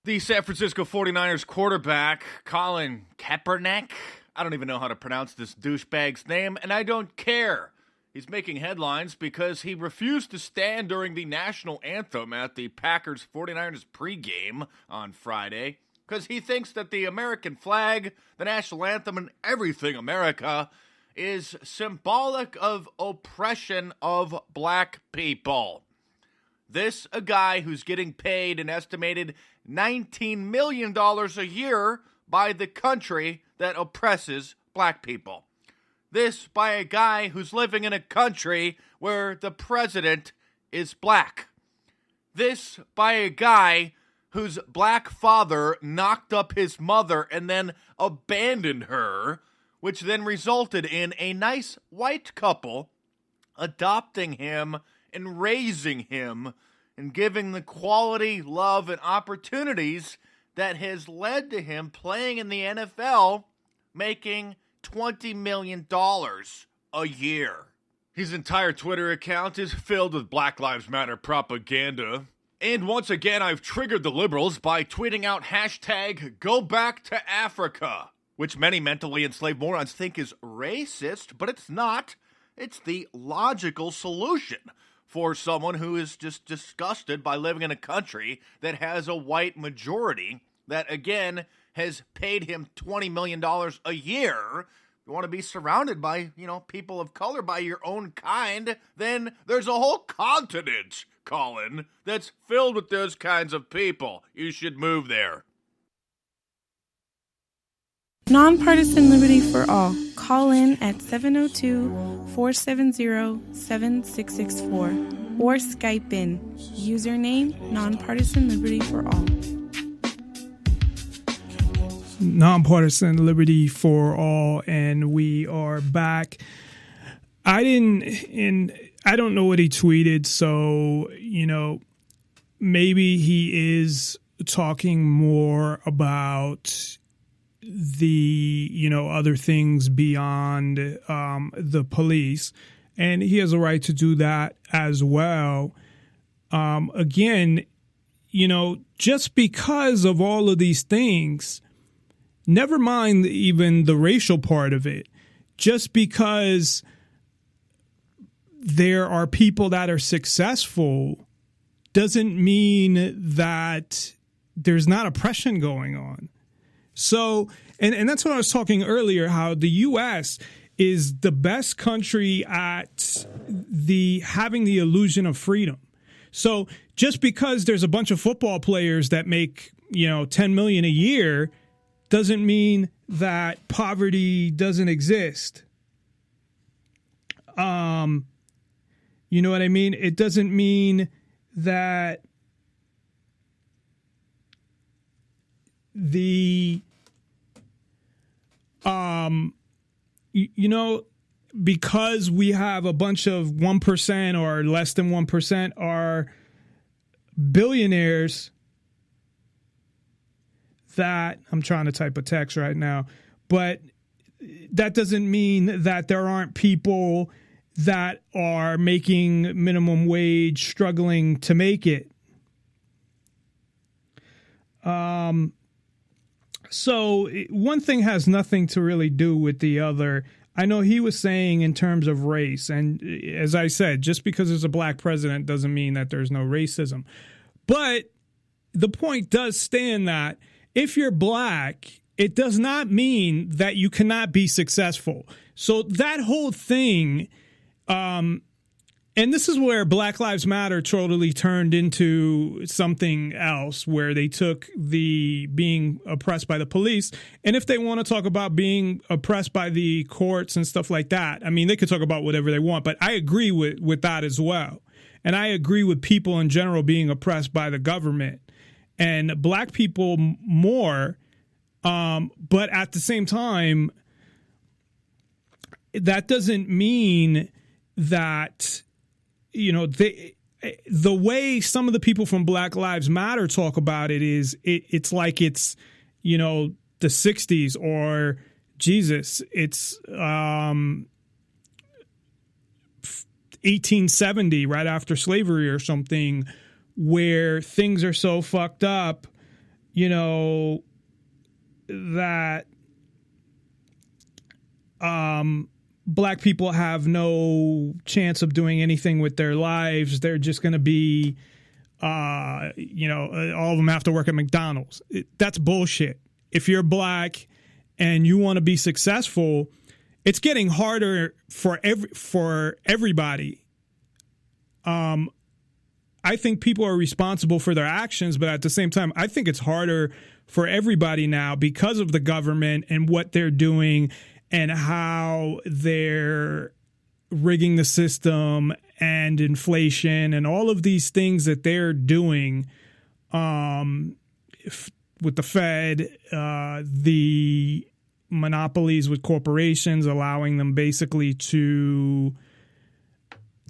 The San Francisco 49ers quarterback, Colin Kaepernick, I don't even know how to pronounce this douchebag's name, and I don't care. He's making headlines because he refused to stand during the national anthem at the Packers 49ers pregame on Friday because he thinks that the American flag, the national anthem, and everything America is symbolic of oppression of black people. This, a guy who's getting paid an estimated $19 million a year by the country that oppresses black people. This by a guy who's living in a country where the president is black. This by a guy whose black father knocked up his mother and then abandoned her, which then resulted in a nice white couple adopting him and raising him and giving the quality, love, and opportunities that has led to him playing in the NFL, making $20 million a year. His entire Twitter account is filled with Black Lives Matter propaganda. And once again, I've triggered the liberals by tweeting out hashtag #GoBackToAfrica, which many mentally enslaved morons think is racist, but it's not. It's the logical solution for someone who is just disgusted by living in a country that has a white majority that, again, has paid him $20 million a year. You want to be surrounded by, people of color, by your own kind, then there's a whole continent, Colin, that's filled with those kinds of people. You should move there. Nonpartisan Liberty for All. Call in at 702-470-7664 or Skype in. Username Nonpartisan Liberty for All. Nonpartisan Liberty for All, and we are back. I don't know what he tweeted, so maybe he is talking more about the other things beyond the police, and he has a right to do that as well. Again, just because of all of these things, never mind even the racial part of it, just because there are people that are successful doesn't mean that there's not oppression going on. So, and that's what I was talking earlier, how the U.S. is the best country at having the illusion of freedom. So just because there's a bunch of football players that make, $10 million a year doesn't mean that poverty doesn't exist. You know what I mean? It doesn't mean that because we have a bunch of 1% or less than 1% are billionaires, that I'm trying to type a text right now, but that doesn't mean that there aren't people that are making minimum wage struggling to make it. So one thing has nothing to really do with the other. I know he was saying in terms of race, and as I said, just because there's a black president doesn't mean that there's no racism. But the point does stand that if you're black, it does not mean that you cannot be successful. So that whole thing, and this is where Black Lives Matter totally turned into something else, where they took the being oppressed by the police. And if they want to talk about being oppressed by the courts and stuff like that, I mean, they could talk about whatever they want, but I agree with that as well. And I agree with people in general being oppressed by the government, and black people more. But at the same time, that doesn't mean that, you know, the way some of the people from Black Lives Matter talk about it is it's like it's, you know, the 60s or Jesus. It's 1870, right after slavery or something, where things are so fucked up, you know, that black people have no chance of doing anything with their lives. They're just going to be, you know, all of them have to work at McDonald's. That's bullshit. If you're black and you want to be successful, it's getting harder for everybody. I think people are responsible for their actions, but at the same time, I think it's harder for everybody now because of the government and what they're doing and how they're rigging the system and inflation and all of these things that they're doing with the Fed, the monopolies with corporations, allowing them basically to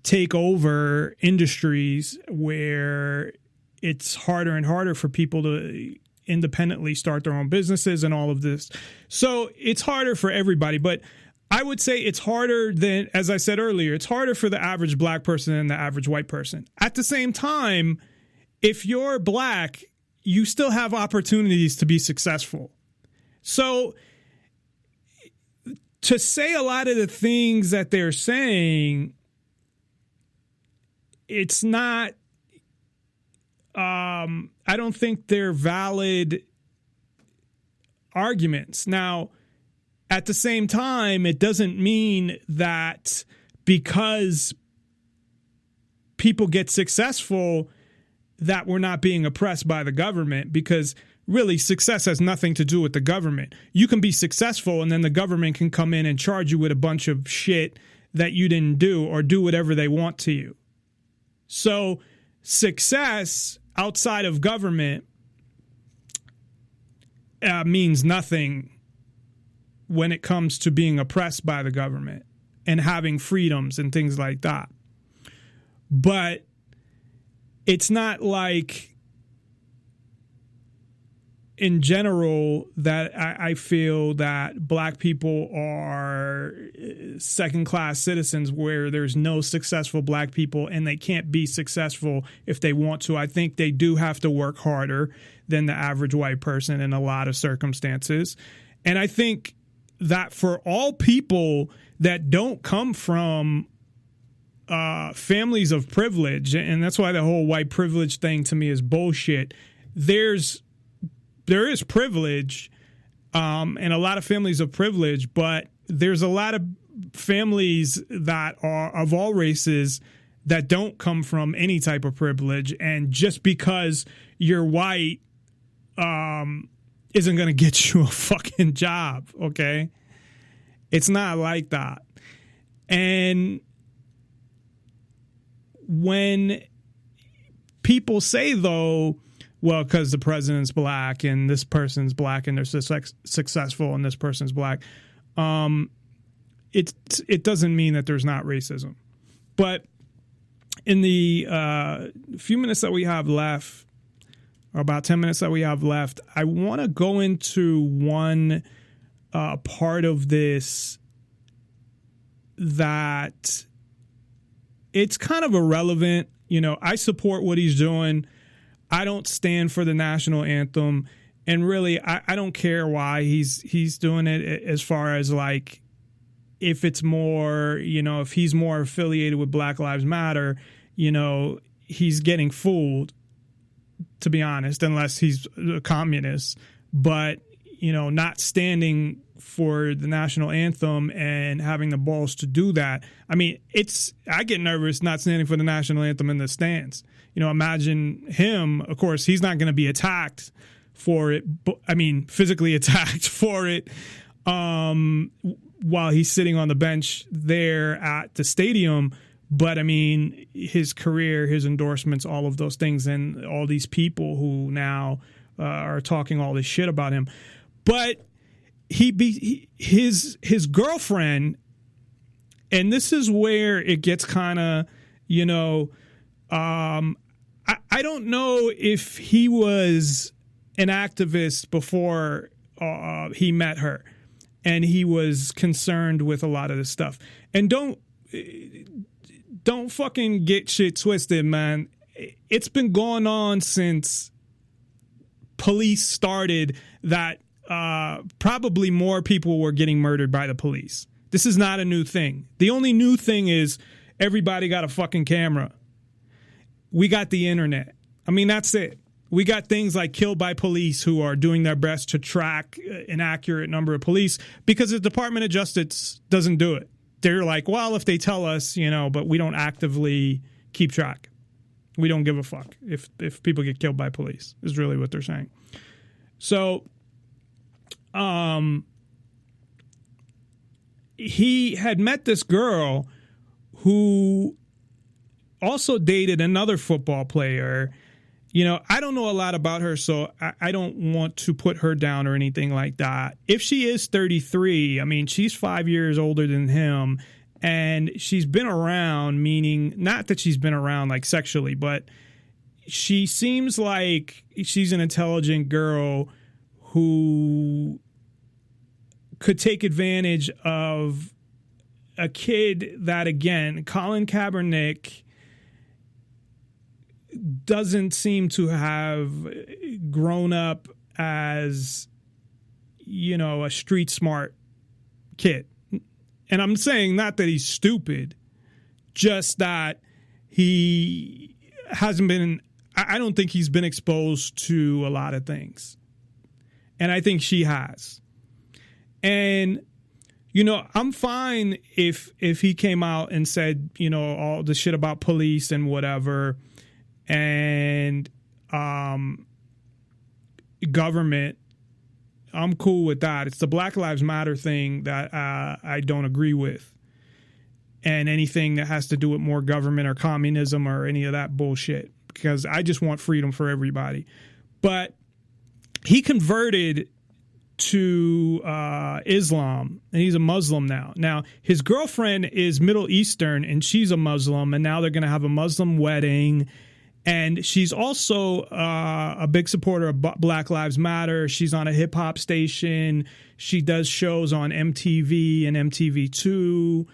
take over industries where it's harder and harder for people to independently start their own businesses and all of this. So it's harder for everybody, but I would say it's harder than, as I said earlier, it's harder for the average black person than the average white person. At the same time, if you're black, you still have opportunities to be successful. So to say a lot of the things that they're saying, it's not, I don't think they're valid arguments. Now, at the same time, it doesn't mean that because people get successful that we're not being oppressed by the government, because really success has nothing to do with the government. You can be successful and then the government can come in and charge you with a bunch of shit that you didn't do or do whatever they want to you. So success outside of government means nothing when it comes to being oppressed by the government and having freedoms and things like that. But it's not like in general that I feel that black people are second-class citizens where there's no successful black people and they can't be successful if they want to. I think they do have to work harder than the average white person in a lot of circumstances. And I think that for all people that don't come from families of privilege, and that's why the whole white privilege thing to me is bullshit, there is privilege and a lot of families of privilege, but there's a lot of families that are of all races that don't come from any type of privilege. And just because you're white isn't going to get you a fucking job, okay? It's not like that. And when people say, though, well, because the president's black and this person's black and they're successful and this person's black, it doesn't mean that there's not racism. But in the few minutes that we have left, or about 10 minutes that we have left, I want to go into one part of this that it's kind of irrelevant. You know, I support what he's doing. I don't stand for the national anthem. And really, I don't care why he's doing it, as far as like, if it's more, you know, if he's more affiliated with Black Lives Matter, you know, he's getting fooled, to be honest, unless he's a communist. But, you know, not standing for the national anthem and having the balls to do that. I mean, I get nervous not standing for the national anthem in the stands. You know, imagine him. Of course, he's not going to be attacked for it. But, I mean, physically attacked for it while he's sitting on the bench there at the stadium. But I mean, his career, his endorsements, all of those things, and all these people who now are talking all this shit about him. But his girlfriend, and this is where it gets kind of, you know, I don't know if he was an activist before he met her, and he was concerned with a lot of this stuff. And don't fucking get shit twisted, man. It's been going on since police started that probably more people were getting murdered by the police. This is not a new thing. The only new thing is everybody got a fucking camera. We got the internet. I mean, that's it. We got things like killed by police who are doing their best to track an accurate number of police because the Department of Justice doesn't do it. They're like, well, if they tell us, you know, but we don't actively keep track. We don't give a fuck if people get killed by police, is really what they're saying. So, he had met this girl who also dated another football player. You know, I don't know a lot about her, so I don't want to put her down or anything like that. If she is 33, I mean, she's 5 years older than him, and she's been around, meaning not that she's been around like sexually, but she seems like she's an intelligent girl who could take advantage of a kid that, again, Colin Kaepernick doesn't seem to have grown up as, you know, a street smart kid. And I'm saying not that he's stupid, just that he hasn't been, I don't think he's been exposed to a lot of things. And I think she has. And, you know, I'm fine if he came out and said, you know, all the shit about police and whatever, and government. I'm cool with that. It's the Black Lives Matter thing that I don't agree with. And anything that has to do with more government or communism or any of that bullshit, because I just want freedom for everybody. But he converted to Islam, and he's a Muslim now. Now, his girlfriend is Middle Eastern, and she's a Muslim, and now they're going to have a Muslim wedding. And she's also a big supporter of Black Lives Matter. She's on a hip-hop station. She does shows on MTV and MTV2.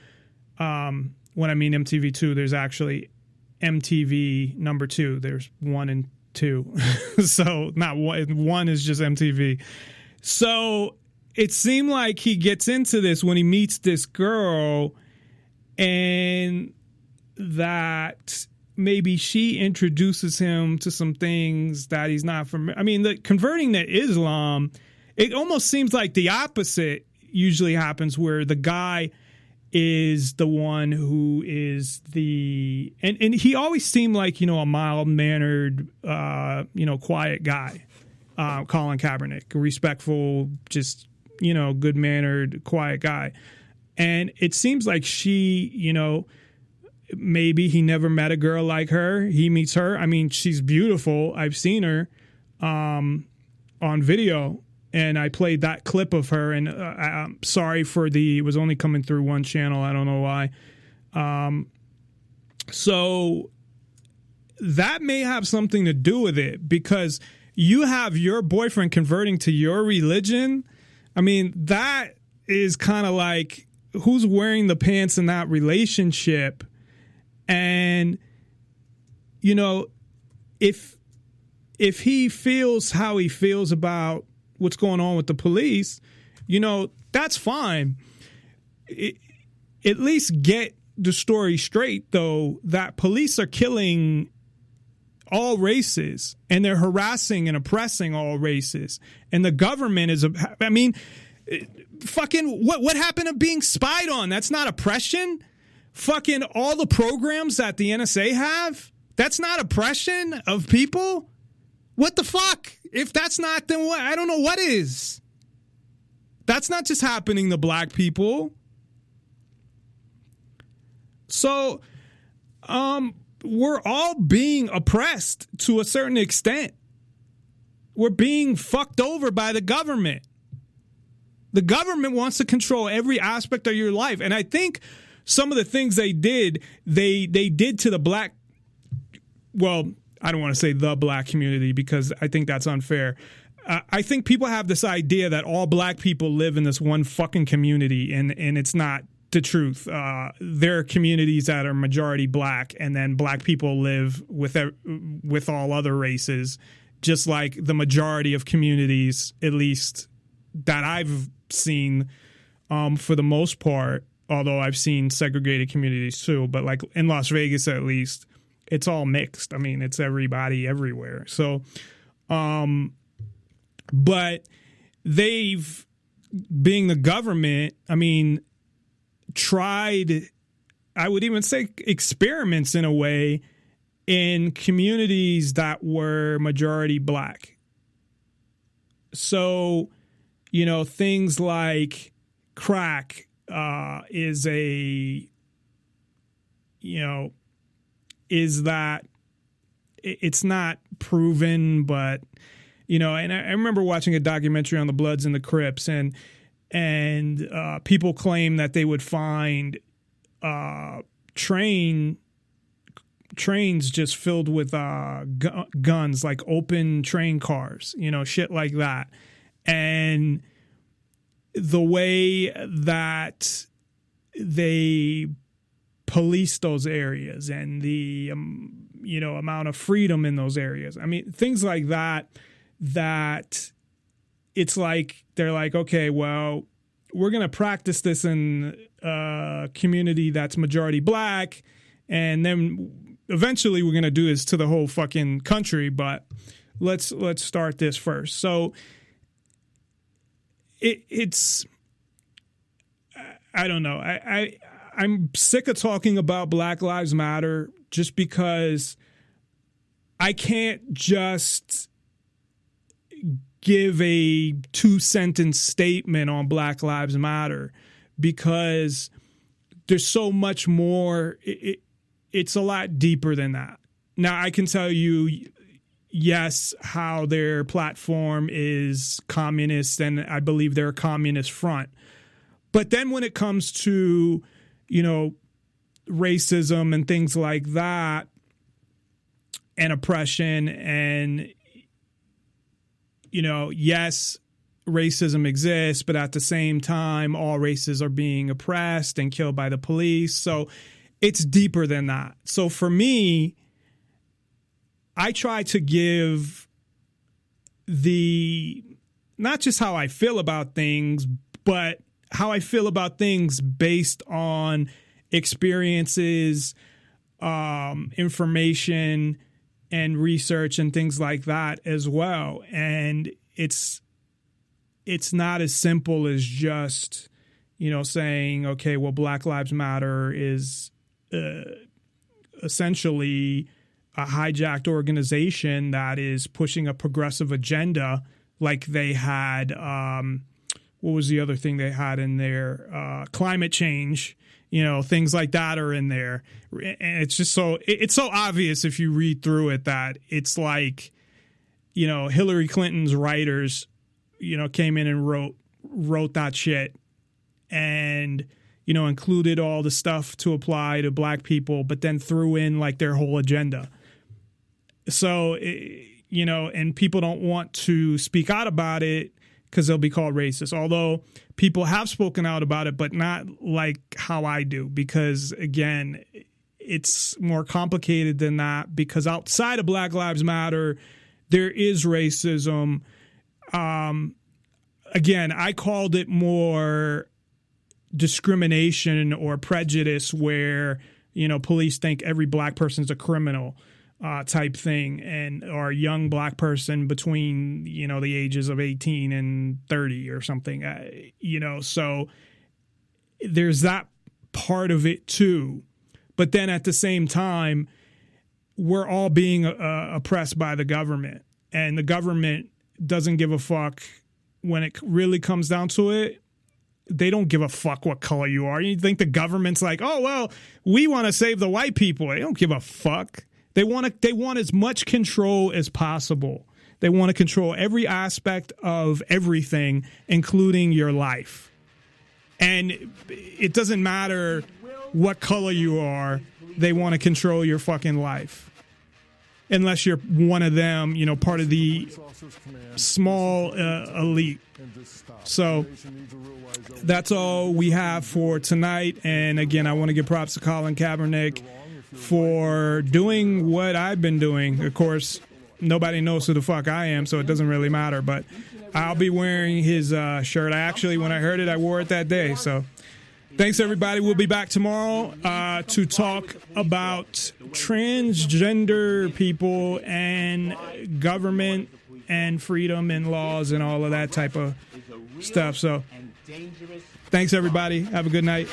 When I mean MTV2, there's actually MTV number 2. There's 1 and 2. So not one is just MTV. So it seemed like he gets into this when he meets this girl, and that maybe she introduces him to some things that he's not familiar. I mean, converting to Islam, it almost seems like the opposite usually happens, where the guy is the one who is the, and he always seemed like, you know, a mild-mannered, you know, quiet guy. Colin Kaepernick, a respectful, just, you know, good-mannered, quiet guy. And it seems like she, you know, maybe he never met a girl like her. He meets her. I mean, she's beautiful. I've seen her on video, and I played that clip of her. And I'm sorry for it was only coming through one channel. I don't know why. So that may have something to do with it, because you have your boyfriend converting to your religion. I mean, that is kind of like who's wearing the pants in that relationship. And, you know, if he feels how he feels about what's going on with the police, you know, that's fine. At least get the story straight, though, that police are killing all races and they're harassing and oppressing all races. And the government is, I mean, fucking what happened to being spied on? That's not oppression. Fucking all the programs that the NSA have, that's not oppression of people. What the fuck? If that's not, then what? I don't know what is. That's not just happening to black people. So, we're all being oppressed to a certain extent. We're being fucked over by the government. The government wants to control every aspect of your life. And I think some of the things they did to the black, well, I don't want to say the black community because I think that's unfair. I think people have this idea that all black people live in this one fucking community, and it's not the truth. There are communities that are majority black, and then black people live with all other races, just like the majority of communities, at least that I've seen, for the most part, although I've seen segregated communities too, but like in Las Vegas at least, it's all mixed. I mean, it's everybody everywhere. So, but they've, being the government, I mean, tried, I would even say experiments in a way, in communities that were majority black. So, you know, things like crack is a, you know, is that it's not proven, but, you know, and I remember watching a documentary on the Bloods and the Crips, and people claim that they would find trains just filled with guns, like open train cars, you know, shit like that. And the way that they police those areas and the, you know, amount of freedom in those areas. I mean, things like that it's like, they're like, okay, well, we're going to practice this in a community that's majority black, and then eventually we're going to do this to the whole fucking country, but let's start this first. So it's, I don't know. I'm sick of talking about Black Lives Matter just because I can't just give a 2-sentence statement on Black Lives Matter, because there's so much more. It's a lot deeper than that. Now, I can tell you, yes, how their platform is communist, and I believe they're a communist front. But then when it comes to, you know, racism and things like that, and oppression, and, you know, yes, racism exists, but at the same time, all races are being oppressed and killed by the police. So it's deeper than that. So for me, I try to give not just how I feel about things, but how I feel about things based on experiences, information, and research and things like that as well. And it's not as simple as just, you know, saying, okay, well, Black Lives Matter is essentially a hijacked organization that is pushing a progressive agenda, like they had, what was the other thing they had in there? Climate change. You know, things like that are in there. And it's just it's so obvious if you read through it that it's like, you know, Hillary Clinton's writers, you know, came in and wrote that shit and, you know, included all the stuff to apply to black people, but then threw in like their whole agenda. So, you know, and people don't want to speak out about it because they'll be called racist. Although people have spoken out about it, but not like how I do, because, again, it's more complicated than that, because outside of Black Lives Matter, there is racism. Again, I called it more discrimination or prejudice where, you know, police think every black person's a criminal type thing, and or a young black person between, you know, the ages of 18 and 30 or something, you know, so there's that part of it too. But then at the same time, we're all being oppressed by the government, and the government doesn't give a fuck when it really comes down to it. They don't give a fuck what color you are. You think the government's like, oh, well, we want to save the white people. They don't give a fuck. They want as much control as possible. They want to control every aspect of everything, including your life. And it doesn't matter what color you are. They want to control your fucking life. Unless you're one of them, you know, part of the small elite. So that's all we have for tonight. And again, I want to give props to Colin Kaepernick for doing what I've been doing. Of course, nobody knows who the fuck I am, so it doesn't really matter. But I'll be wearing his shirt. I actually, when I heard it, I wore it that day. So thanks, everybody. We'll be back tomorrow to talk about transgender people and government and freedom and laws and all of that type of stuff. So thanks, everybody. Have a good night.